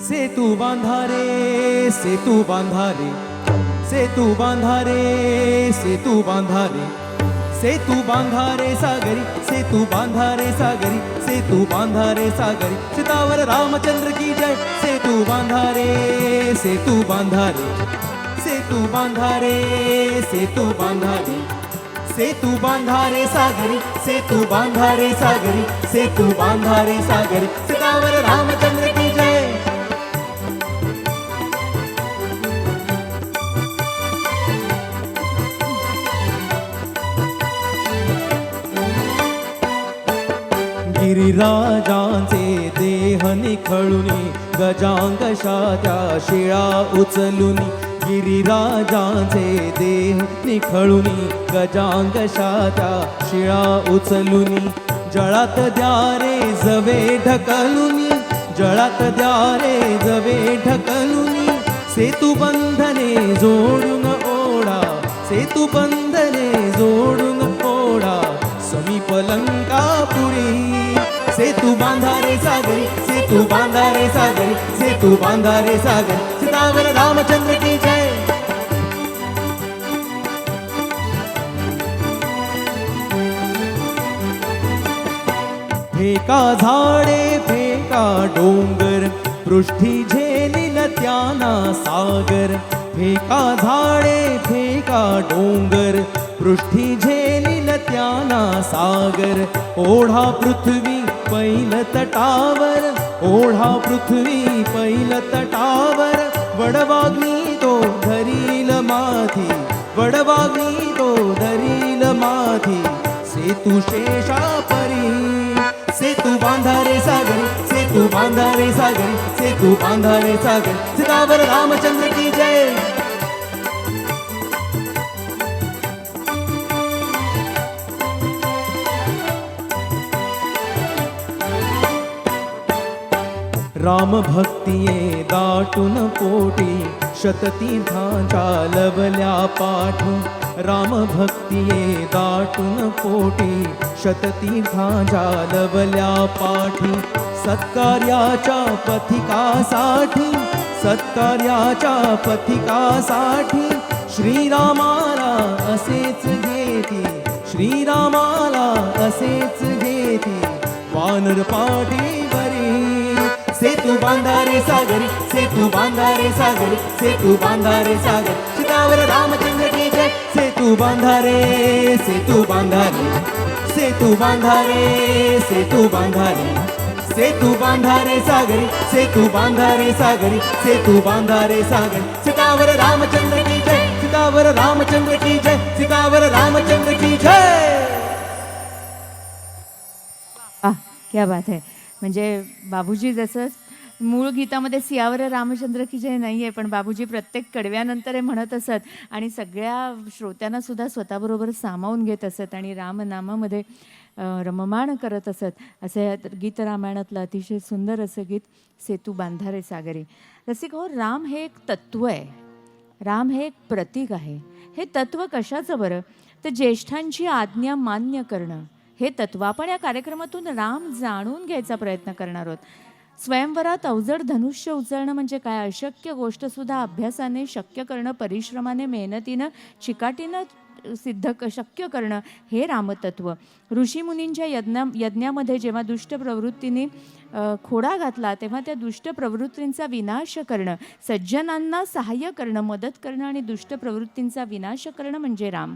सेतू बांधारे, सेतू बांधारे, सेतू बांधारे, सेतू बांधारे, सेतू बांधारे सागरी, सेतू बांधारे सागरी, सेतू बांधारे सागरी, सीतावर रामचंद्र की जय. सेतू बांधारे, सेतू बांधारे, सेतू बांधारे, सेतू बांधारे, सेतू बांधारे सागरी, सेतू बांधारे सागरी, सेतू बांधारे सागरी, सीतावर रामचंद्र की जय. गिरिराजांचे देह निखळुनी, गजांगशाच्या शिळा उचलुनी. गिरिराजांचे देह निखळुनी, गजांगशाच्या शिळा उचलुनी. जळात द्या रे जवे ढकलुनी, जळात द्या रे जवे ढकलुनी. सेतू बंधने जोडून ओढा, सेतू बंधने जोडून ओढा, समीप लंकापुरी. सेतू बांधारे सागरी, सेतू बांधारे सागरी, सेतू बांधारे सागरी, सीतावर रामचंद्र की जय. फेका झाडे, फेका डोंगर, पृष्ठी झेलिल त्याना सागर. फेका झाडे, फेका डोंगर, पृष्ठी झेलिल त्याना सागर. ओढा पृथ्वी पैल तटावर, ओढा पृथ्वी पैल तटावर. वडवाग्नी तो धरील माथी, वडवाग्नी तो धरील माथी. सेतू शेषापरी, सेतू बांधारे सागरी, सेतू बांधारे सागरी, सेतू बांधारे सागरी, सीतावर रामचंद्र की जय. राम भक्तिये दाटून पोटी, शततीर्थांच्या लवल्या पाठू. राम भक्तिये दाटून पोटी, शततीर्थांच्या लवल्या पाठी. सत्कार्याच्या पथिकासाठी, सत्कार्याच्या पथिकासाठी श्रीरामाला असेच घेती, श्रीरामाला असेच घेती वानर पाठीवरी. सेतू बांधारे सागरी, सेतू बांधारे सागरी, सेतू बांधारे सागरी, सीतावर रामचंद्र की जय. सेतू बांधारे, सेतू बांधारे, सेतू बांधारे, सेतू बांधारे, सेतू बांधारे सागरी, सेतू बांधारे सागरी, सेतू बांधारे सागरी, सीतावर रामचंद्र की जय, सीतावर रामचंद्र की जय, सीतावर रामचंद्र की जय. क्या बात आहे. म्हणजे बाबूजी जसं मूळ गीतामध्ये सियावर रामचंद्र की जय नाही आहे, पण बाबूजी प्रत्येक कडव्यानंतर हे म्हणत असत आणि सगळ्या श्रोत्यांना सुद्धा स्वतःबरोबर सामावून घेत असत आणि रामनामामध्ये रममाण करत असत. असे गीत रामायणातलं अतिशय सुंदर असं गीत सेतू बांधारे सागरी. रसिक हो, राम हे एक तत्व आहे, राम हे एक प्रतीक आहे. हे तत्व कशाचं बरं, तर ज्येष्ठांची आज्ञा मान्य करणं हे तत्व. आपण या कार्यक्रमातून राम जाणून घ्यायचा प्रयत्न करणार आहोत. स्वयंवरात अवजड धनुष्य उचलणं म्हणजे काय, अशक्य गोष्टसुद्धा अभ्यासाने शक्य करणं, परिश्रमाने, मेहनतीनं, चिकाटीनं शक्य करणं हे रामतत्व. ऋषीमुनींच्या यज्ञामध्ये जेव्हा दुष्ट प्रवृत्तीने खोडा घातला तेव्हा त्या दुष्ट प्रवृत्तींचा विनाश करणं, सज्जनांना सहाय्य करणं, मदत करणं आणि दुष्ट प्रवृत्तींचा विनाश करणं म्हणजे राम.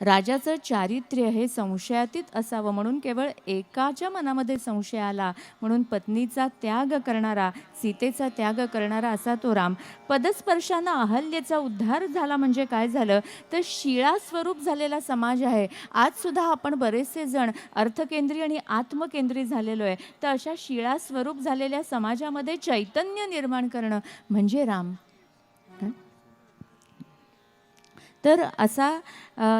राजाचं चारित्र्य हे संशयातीत असावं म्हणून केवळ एकाच्या मनामध्ये संशय आला म्हणून पत्नीचा त्याग करणारा, सीतेचा त्याग करणारा असा तो राम. पदस्पर्शानं अहल्येचा उद्धार झाला म्हणजे काय झालं, तर शिळा स्वरूप झालेला समाज आहे. आज सुद्धा आपण बरेचसे जण अर्थकेंद्री आणि आत्मकेंद्री झालेलो आहे. तर अशा शिळा स्वरूप झालेल्या समाजामध्ये चैतन्य निर्माण करणं म्हणजे राम. तर असा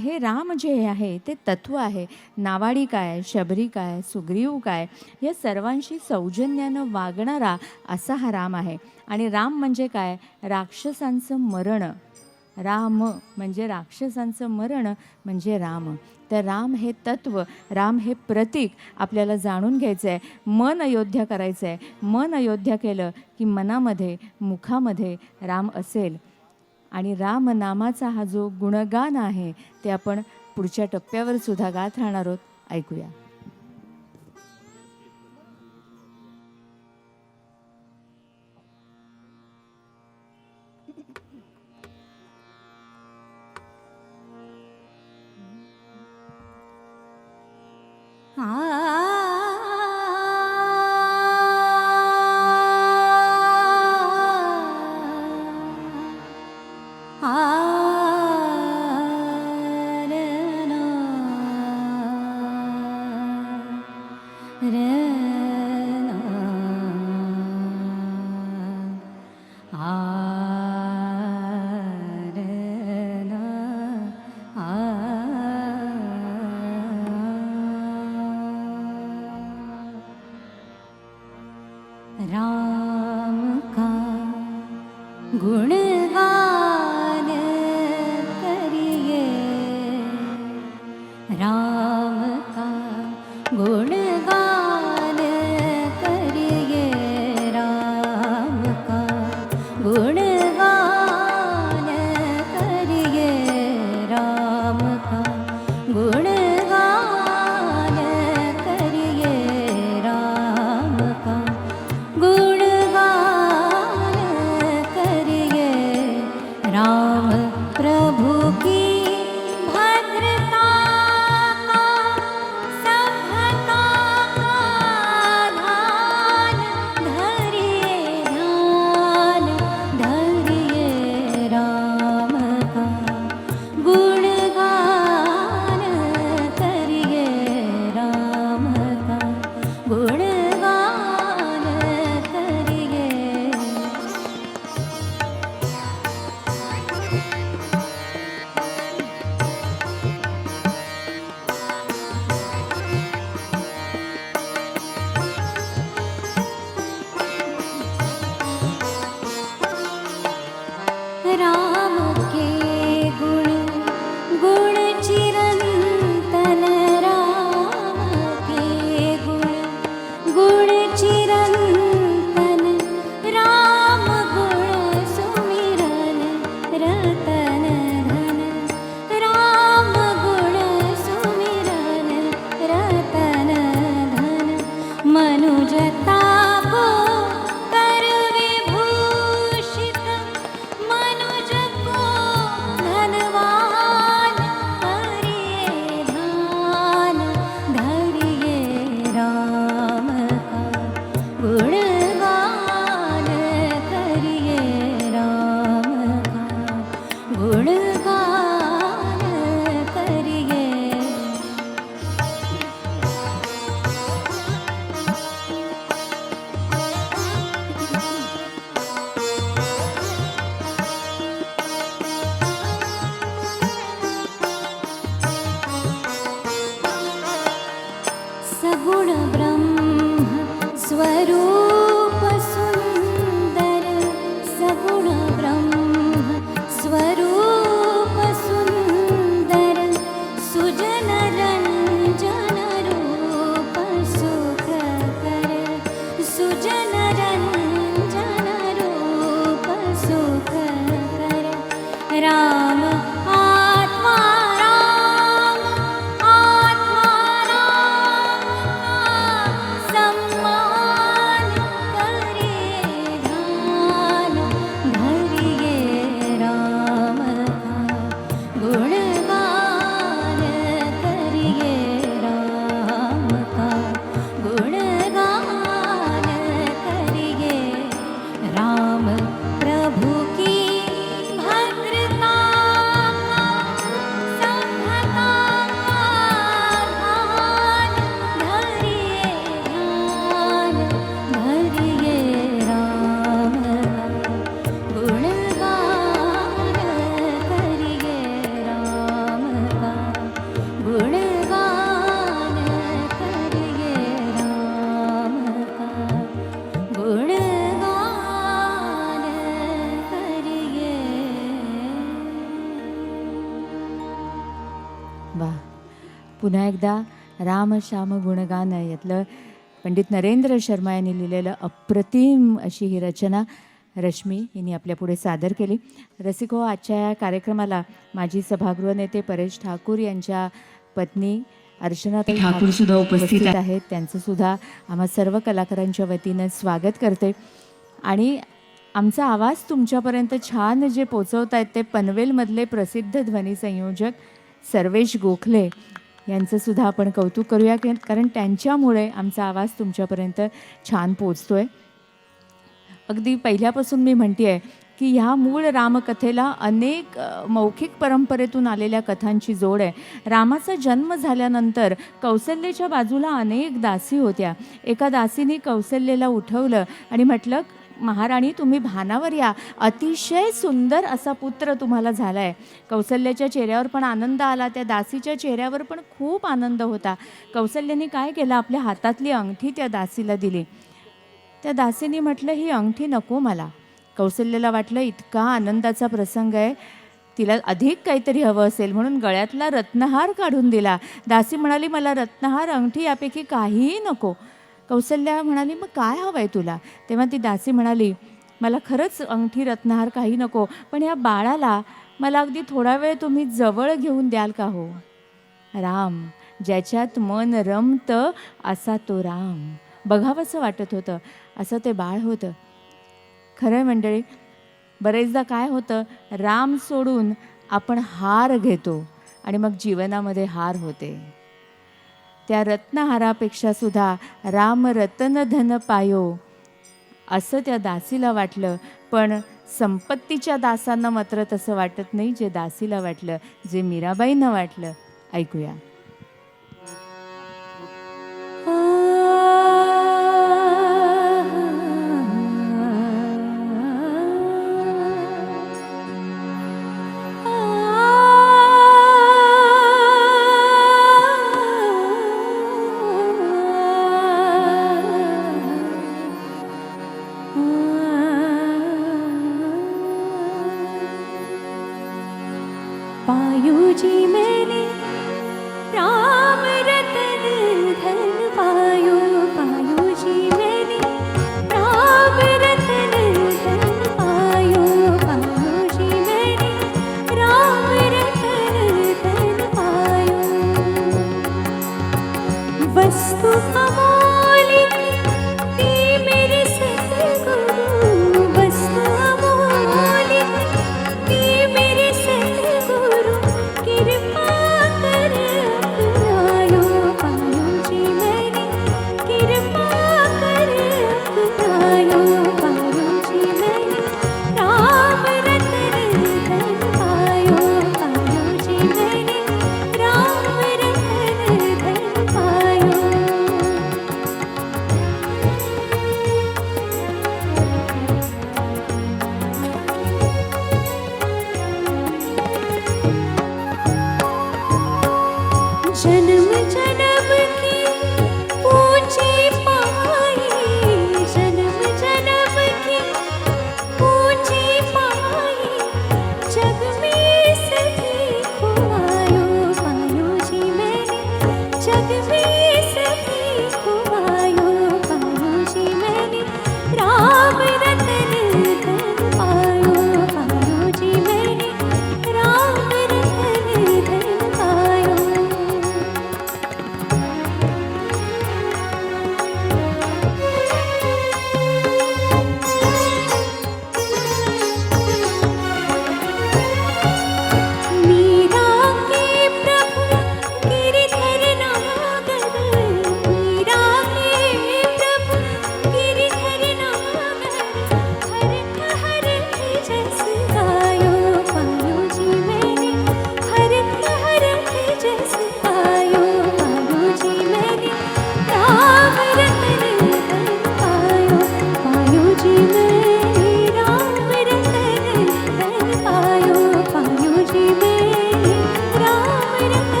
हे राम जे आहे ते तत्व आहे. नावाडी काय, शबरी काय, सुग्रीव काय, या सर्वांशी सौजन्यानं वागणारा असा हा राम आहे. आणि राम म्हणजे काय, राक्षसांचं मरण. राम म्हणजे राक्षसांचं मरण म्हणजे राम. तर राम हे तत्व, राम हे प्रतीक आपल्याला जाणून घ्यायचं आहे. मन अयोध्या करायचं आहे. मन अयोध्या केलं की मनामध्ये, मुखामध्ये राम असेल. आणि राम नामाचा हा जो गुणगान आहे ते आपण पुढच्या टप्प्यावर सुद्धा गात राहणार आहोत. ऐकूया. राम का गुणगान करिए, राम का गुणगान करिए, राम का गुणगान करिए, राम का गुणगान करिए, राम का गुणगान करिए, राम प्रभु की भद्रता का, सभ्यता सगुण ब्रह्म स्वरूप सुंदर सगुण ब्रह्म स्वरूप सुंदर सुजन रंजन रूप सुखकर सुजन रंजन रूप सुखकर राम आत्मा राम आत्मा राम का सम्मान करे ध्यान धरिए राम का गुणगान करिए राम का गुणगान करिए राम प्रभु की भद्रता संभता ध्यान धरिए ध्यान धरिए राम गुणगान करिए राम का गुणगान करिए राम का गुणगान करिए वा, पुन्हा एकदा राम श्याम गुणगान यातलं पंडित नरेंद्र शर्मा यांनी लिहिलेलं अप्रतिम अशी ही रचना रश्मी यांनी आपल्यापुढे सादर केली. रसिको, आजच्या या कार्यक्रमाला माजी सभागृह नेते परेश ठाकूर यांच्या पत्नी अर्चनाताई ठाकूर सुद्धा उपस्थित आहेत. त्यांचं सुद्धा आम्हा सर्व कलाकारांच्या वतीनं स्वागत करते. आणि आमचा आवाज तुमच्यापर्यंत छान जे पोचवत आहेत ते पनवेलमधले प्रसिद्ध ध्वनी संयोजक सर्वेश गोखले यांचं सुद्धा आपण कौतुक करूया, कारण त्यांच्यामुळे आमचा आवाज तुमच्यापर्यंत छान पोचतोय. अगदी पहिल्यापासून मी म्हणते आहे की ह्या मूळ रामकथेला अनेक मौखिक परंपरेतून आलेल्या कथांची जोड आहे. रामाचा जन्म झाल्यानंतर कौसल्याच्या बाजूला अनेक दासी होत्या. एका दासीने कौसल्याला उठवलं आणि म्हटलं, महाराणी तुम्ही भानावर या, अतिशय सुंदर असा पुत्र तुम्हाला झाला आहे. कौसल्याच्या चेहऱ्यावर पण आनंद आला, त्या दासीच्या चेहऱ्यावर पण खूप आनंद होता. कौसल्याने काय केलं, आपल्या हातातली अंगठी त्या दासीला दिली. त्या दासीने म्हटलं, ही अंगठी नको मला. कौसल्याला वाटलं इतका आनंदाचा प्रसंग आहे, तिला अधिक काहीतरी हवं असेल म्हणून गळ्यातला रत्नहार काढून दिला. दासी म्हणाली, मला रत्नहार अंगठी यापैकी काहीही नको. कौसल्या म्हणाली, मग काय हवं आहे तुला? तेव्हा ती दासी म्हणाली, मला खरंच अंगठी रत्नहार काही नको, पण या बाळाला मला अगदी थोडा वेळ तुम्ही जवळ घेऊन द्याल का हो? राम ज्याच्यात मन रमतं असा तो राम, बघावंसं वाटत होतं असं ते बाळ होतं. खरं मंडळी, बरेचदा काय होतं, राम सोडून आपण हार घेतो आणि मग जीवनामध्ये हार होते. त्या रत्नहारापेक्षा सुद्धा राम रतन धन पायो असं त्या दासीला वाटलं. पण संपत्तीच्या दासांना मात्र तसं वाटत नाही, जे दासीला वाटलं, जे मीराबाईंना वाटलं. ऐकूया. पायो जी मैंने राम रतन धन पायो, पायो जी मैंने राम रतन धन पायो, पायो जी मैंने राम रतन धन पायो. वस्तु अमोलिक दी मेरे सतगुरु, वस्तु अमोलिक दी मेरे सतगुरु, कृपा कर अपनायो, पायो जी मैंने कृपा कर अपनायो, पायो जी मैंने राम रतन धन पायो, पायो जी मैंने राम रतन धन पायो.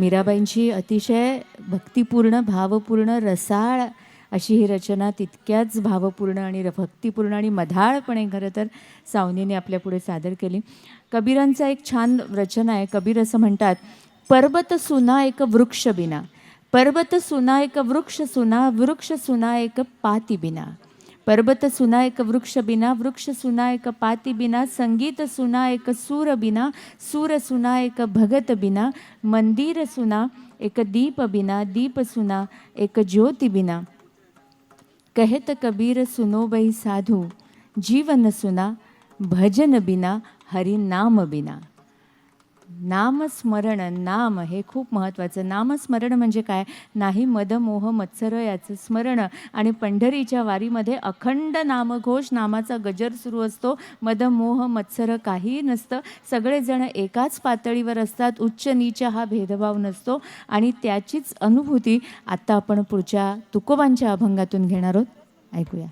मीराबाईंची अतिशय भक्तिपूर्ण, भावपूर्ण, रसाळ अशी ही रचना, तितक्याच भावपूर्ण आणि भक्तिपूर्ण आणि मधाळपणे खरं तर सावनीने आपल्यापुढे सादर केली. कबीरांचा एक छान रचना आहे. कबीर असं म्हणतात, पर्वत सुना एक वृक्ष बिना, पर्वत सुना एक वृक्ष सुना, वृक्ष सुना एक पाती बिना, पर्वत सुना एक वृक्ष बिना, वृक्ष सुना एक पाती बिना, संगीत सुना एक सूर बिना, सूर सुना एक भगत बिना, मंदिर सुना एक दीप बिना, दीप सुना एक ज्योति बिना, कहत कबीर सुनो बई साधू, जीवन सुना भजन बिना, हरि नाम बिना. नामस्मरण, नाम हे खूप महत्त्वाचं. नामस्मरण म्हणजे काय? नाही मद मोह मत्सर याचं स्मरण. आणि पंढरीच्या वारीमध्ये अखंड नामघोष, नामाचा गजर सुरू असतो. मद मोह मत्सर काहीही नसतं. सगळेजण एकाच पातळीवर असतात. उच्च नीच हा भेदभाव नसतो. आणि त्याचीच अनुभूती आत्ता आपण पुढच्या तुकोबांच्या अभंगातून घेणार आहोत. ऐकूया.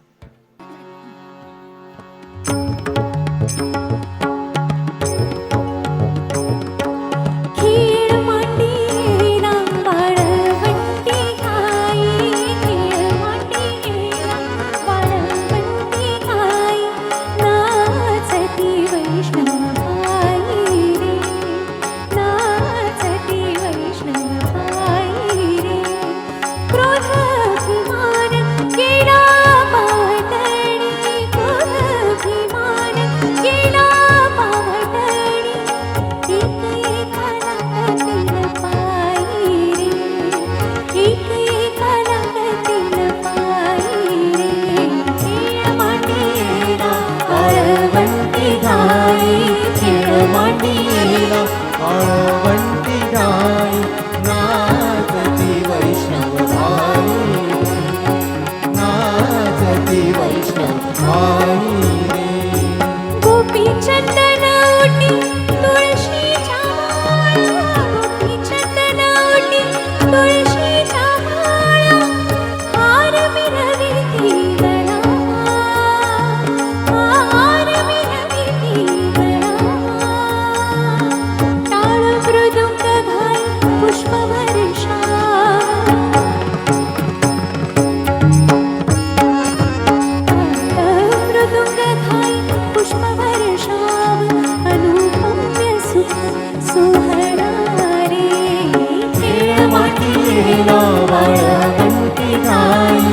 वाळवंटी गाई नाचती वैष्णव भाई, नाचती वैष्णव भाई रे. गोपी चंदन उटी तुळशीच्या माळा, गोपी चंदन उटी तुळशीच्या माळा, हार मिरविती गळा, हार मिरविती गळा, टाळ मृदुंग घाई पुष्पवर्षा, मृदुंग घाई पुष्पवर्षाव, अनुपम्य सुख सुहरारे. खेळ मातीला वाळवंटी गाई,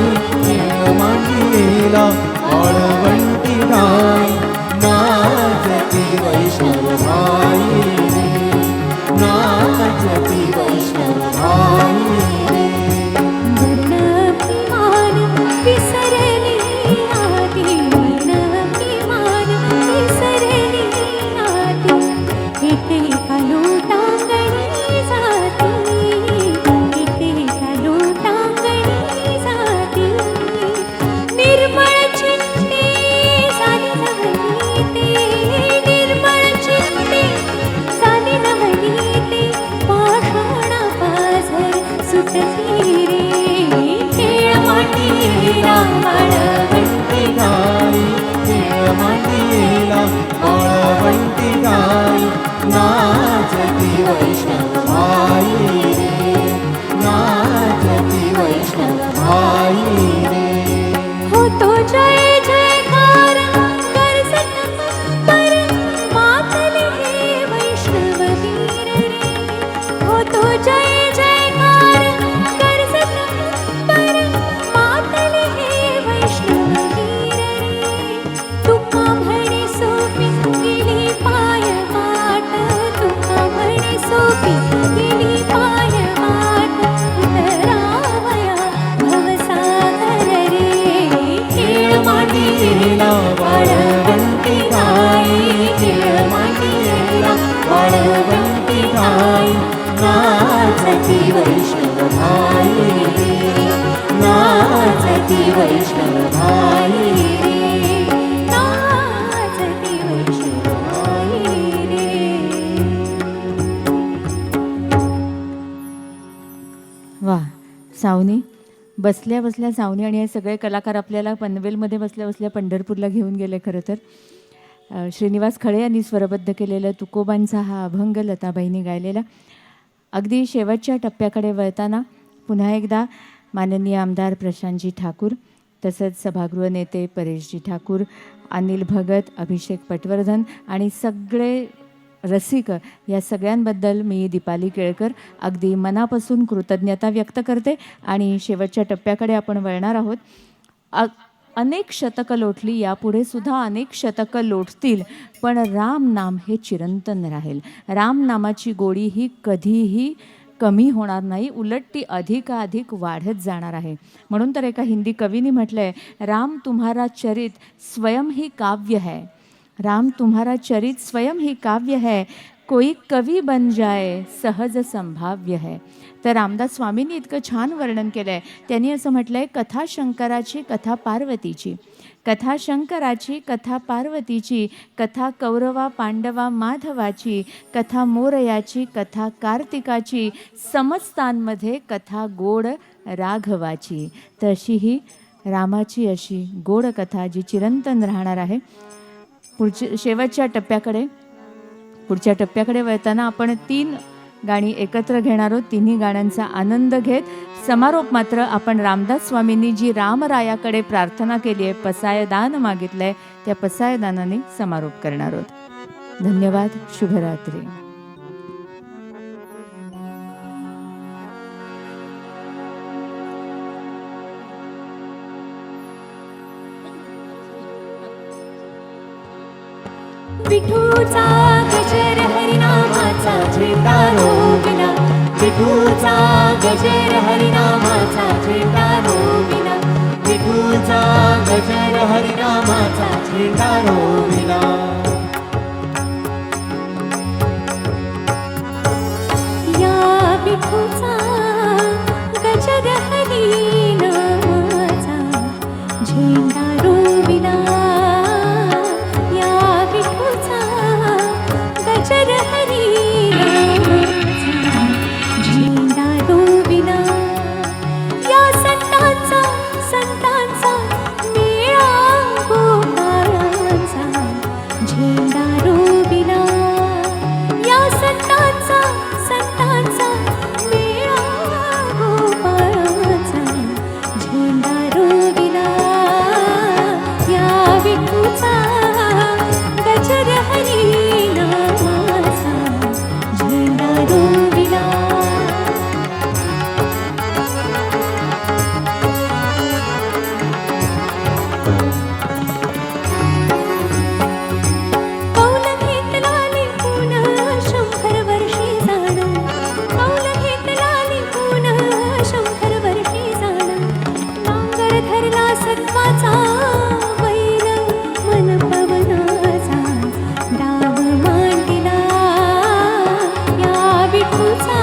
खेळ मातीला वाळवंटी गाई, नाचती वैष्णव भाई रे, नाचती वैष्णव भाई रे. वर्णाभिमान विसरली आधी, वर्णाभिमान विसरली आधी, एकेका लोटांगणी जाती, एकेका लोटांगणी जाती, निर्मळ चित्ते साधी नवली ते, निर्मळ चित्ते साधी नवली ते, पाषाणा पाझर सुटती रे. खेळ मातीला वाळवंटी गाई, खेळ मातीला वाळवंटी गाई, नाचती वैष्णव भाई रे, नाचती वैष्णव भाई रे. होतो जय जयकार करसत पर, मातले हे वैष्णव वीर रे. होतो जय जयकार करसत पर, मातले हे वैष्णव वीर रे. तुका म्हणे सोपी गेली पाय वाट, तुका म्हणे सोपी गेली पाय वाट, उतरावया भवसागर रे. खेळ मातीला वाळवंटी गाई, खेळ मातीला वाळवंटी गाई, नाचती वैष्णव भाई रे, नाचती वैष्णव भाई रे, नाचती वैष्णव भाई रे. वा, सावनी बसल्या बसल्या सावनी आणि हे सगळे कलाकार आपल्याला पनवेलमध्ये बसल्या बसल्या पंढरपूरला घेऊन गेले. खरं तर श्रीनिवास खळे यांनी स्वरबद्ध केलेलं तुकोबांचा हा अभंग लताबाईंनी गायलेला. अगदी शेवटच्या टप्प्याकडे वळताना पुन्हा एकदा माननीय आमदार प्रशांतजी ठाकूर, तसंच सभागृह नेते परेशजी ठाकूर, अनिल भगत, अभिषेक पटवर्धन आणि सगळे रसिक या सगळ्यांबद्दल मी दीपाली केळकर अगदी मनापासून कृतज्ञता व्यक्त करते. आणि शेवटच्या टप्प्याकडे आपण वळणार आहोत. अनेक शतकं लोटली, यापुढे सुद्धा अनेक शतकं लोटतील, पण राम नाम हे चिरंतन राहील. राम नामाची गोडी ही कधीही कमी होणार नाही, उलट ती अधिकाधिक वाढत जाणार आहे. म्हणून तर एका हिंदी कवीने म्हटलं आहे, राम तुम्हारा चरित स्वयं ही काव्य है. राम तुम्हारा चरित स्वयं ही काव्य है, कोई कवी बन जाए सहज संभाव्य है. तर रामदास स्वामींनी इतकं छान वर्णन केलं आहे. त्यांनी असं म्हटलं आहे, कथा शंकराची कथा पार्वतीची, कथा शंकराची कथा पार्वतीची, कथा कौरवा पांडवा माधवाची, कथा मोरयाची कथा कार्तिकाची, समस्तांमध्ये कथा गोड राघवाची. तर अशी ही रामाची अशी गोड कथा जी चिरंतन राहणार आहे. शेवटच्या पुढच्या टप्प्याकडे वळताना आपण 3 गाणी एकत्र घेणार आहोत. तिन्ही गाण्यांचा आनंद घेत समारोप मात्र आपण रामदास स्वामींनी जी रामरायाकडे प्रार्थना केली आहे, पसायदान मागितलं आहे, त्या पसायदानाने समारोप करणार आहोत. धन्यवाद. शुभरात्री. विठूचा गजर हरिनामाचा झेंडा रोविला, विठूचा गजर हरिनामाचा झेंडा रोविला, विठूचा गजर हरिनामाचा झेंडा रोविला. या विठूचा गजर हरिनामाचा झेंडा रोविला, गजर हरिनामाचा झेंडा रोविला. या संतांचा मेळा गोपाळांचा झेंडा रोविला. या संतांचा मेळा गोपाळांचा झेंडा रोविला. या विठूचा गजर हरिनामाचा झेंडा रोविला. कौल घेतलाली पुन्हा 100 वर्षी जाणं, कौल घेतलाली पुन्हा 100 वर्षी जाणं. नांगर धरला सत्वाचा बैल मन पवनाचा डाव मांडिला. या विठूचा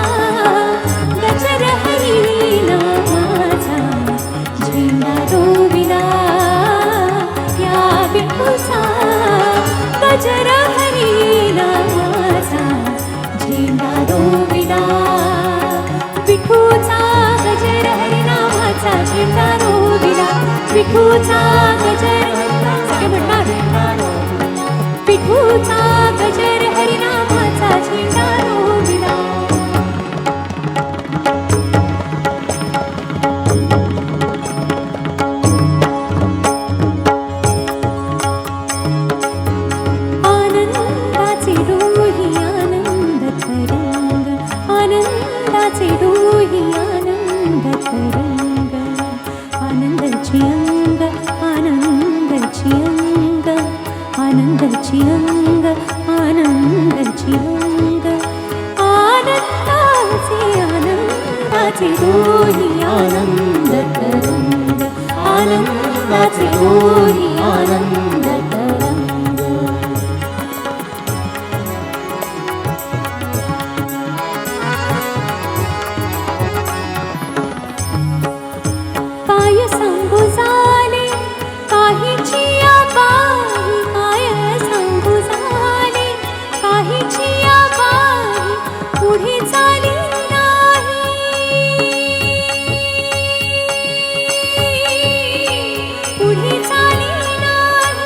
गजर हरिनामाचा झेंडा रोविला. या विठूचा गजर हरिनामाचा झेंडा रोविला. विठूचा गजर हरिनामाचा झेंडा रोविला. विठूचा गजर सगळे म्हणणार, विठूचा गजर हरिनामाचा झेंडा रोविला. आनंदाचे डोही आनंद तरंग, आनंदाचे डोही आनंद तरंग. आनंदाची अंग, आनंदाची अंग, आनंदाची अंग, आनंदाची अंग. आनंदाचे डोही आनंद तरंग, आनंदाचे डोही आनंद तरंग. काय सांगू झाले काहीची आबाई, काय सांगू झाले काहीची आबाई, पुढे चाली नाही, पुढे चाली नाही.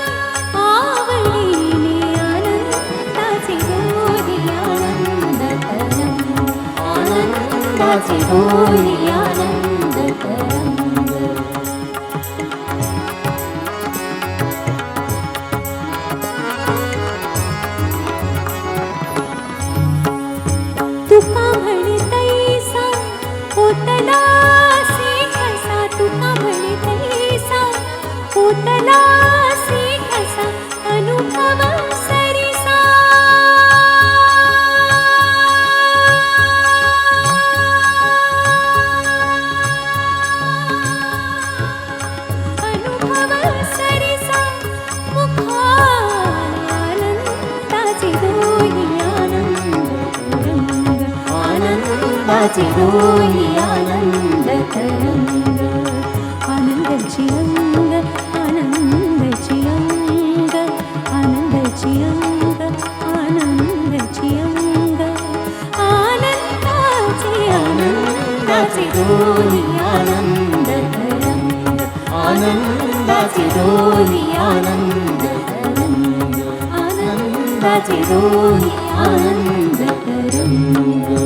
दोही आनंद तरंग तुका म्हणे तैसा होतला कसा तुका म्हणे तैसा होतला कसा अनुभव सरिसा अनुभव सरिसा मुखानंदाचे दोही आनंदाचे दोही आनंद तरंग आनंदाची अंग आनंदाची अंग आनंदाची अंग आनंदाची अंग आनंदाचे दोही आनंद तरंग आनंदाचे दोही आनंद तरंग आनंदाचे दोही आनंद तरंग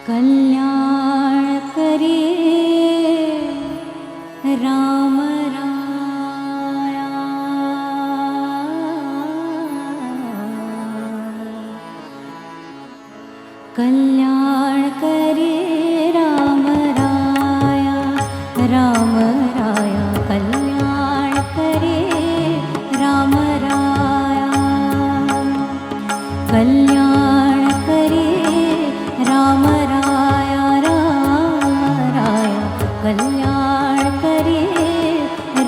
कल्याण करे राम राया कल्याण करे राम राया राम राया कल्याण करे राम राया कल्याण करे राम राया राम राया कल्याण करे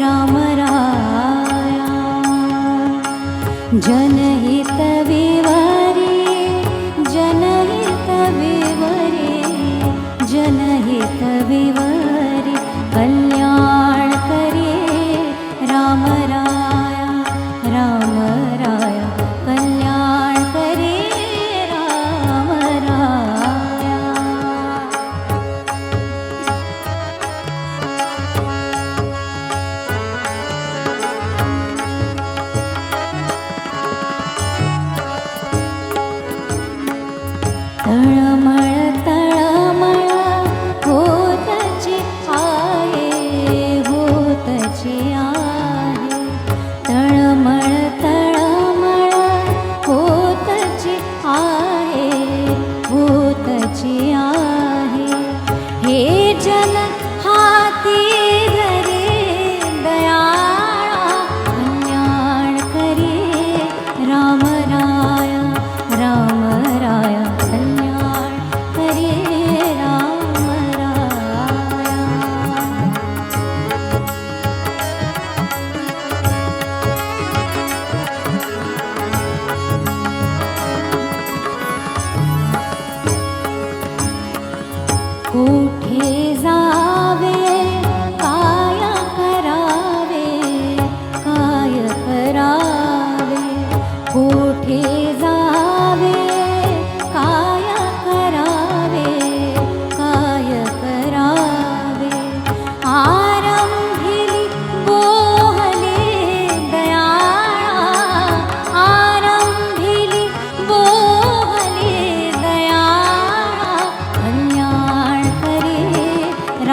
राम राया जनहित विवरे जनहित विवरे जनहित विवरे कल्याण करे राम राया राम राया कल्याण करे राम राया तळमळ तळमळ होतची आहे होतची आहे तळमळ तळमळ होतची आहे होतची आहे हे जन हाती धरे दयाळा कल्याण करे राम राया राम राया कल्याण करे राम राया कोठे जावे काय करावे काय करावे कोठे जावे काय करावे काय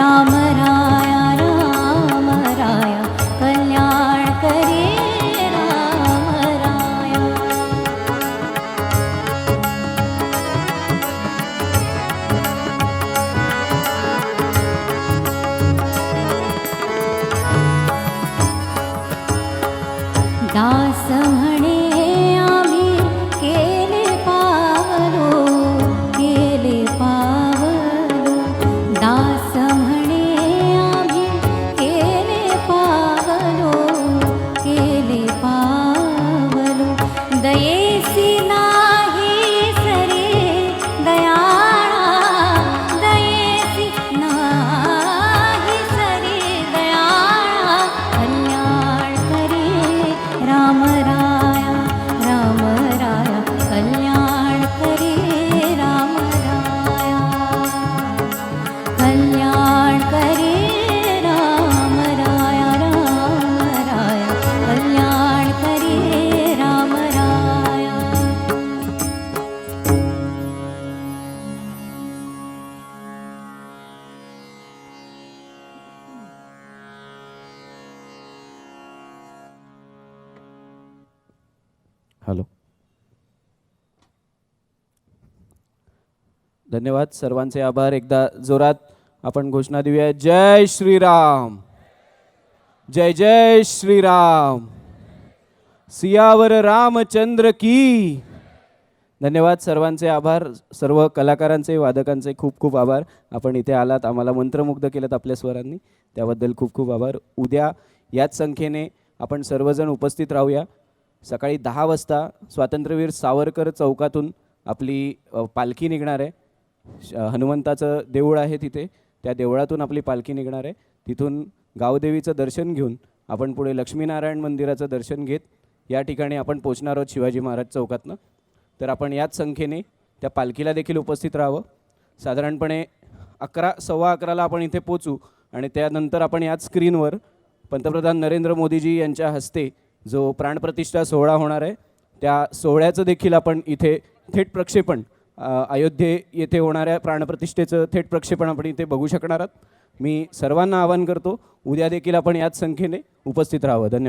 राम राया राम राया कल्याण करे राम राया. दास म्हणे आम्ही केले पावलो दास म्हणे आम्ही केले पावलो दयेसी नाही सरे दयाळा दयेसी नाही सरे दयाळा कल्याण करे राम राया राम राया कल्याण करे राम राया कल्याण करे राम राया राम राया कल्याण करे राम राया. हॅलो. धन्यवाद सर्वांचे आभार. एकदा जोरात आपण घोषणा देऊया. जय श्रीराम. जय जय श्रीराम. सियावर रामचंद्र की. धन्यवाद सर्वांचे आभार. सर्व कलाकारांचे वादकांचे खूप खूप आभार. आपण इथे आलात, आम्हाला मंत्रमुग्ध केलं आपल्या स्वरांनी, त्याबद्दल खूप खूप आभार. उद्या याच संख्येने आपण सर्वजण उपस्थित राहूया. सकाळी 10 वाजता स्वातंत्र्यवीर सावरकर चौकातून आपली पालखी निघणार आहे. हनुमंताचं देऊळ आहे तिथे, त्या देवळातून आपली पालखी निघणार आहे. तिथून गावदेवीचं दर्शन घेऊन आपण पुढे लक्ष्मीनारायण मंदिराचं दर्शन घेत या ठिकाणी आपण पोचणार आहोत शिवाजी महाराज चौकातनं. तर आपण याच संख्येने त्या पालखीला देखील उपस्थित राहावं. साधारणपणे 11 सव्वा 11ला आपण इथे पोचू आणि त्यानंतर आपण याच स्क्रीनवर पंतप्रधान नरेंद्र मोदीजी यांच्या हस्ते जो प्राणप्रतिष्ठा सोहळा होणार आहे त्या सोहळ्याचं देखील आपण इथे थेट प्रक्षेपण अयोध्ये येथे होणाऱ्या प्राणप्रतिष्ठेचं थेट प्रक्षेपण आपण इथे बघू शकणार आहात. मी सर्वांना आवाहन करतो, उद्या देखील आपण याच संख्येने उपस्थित राहावं. धन्यवाद.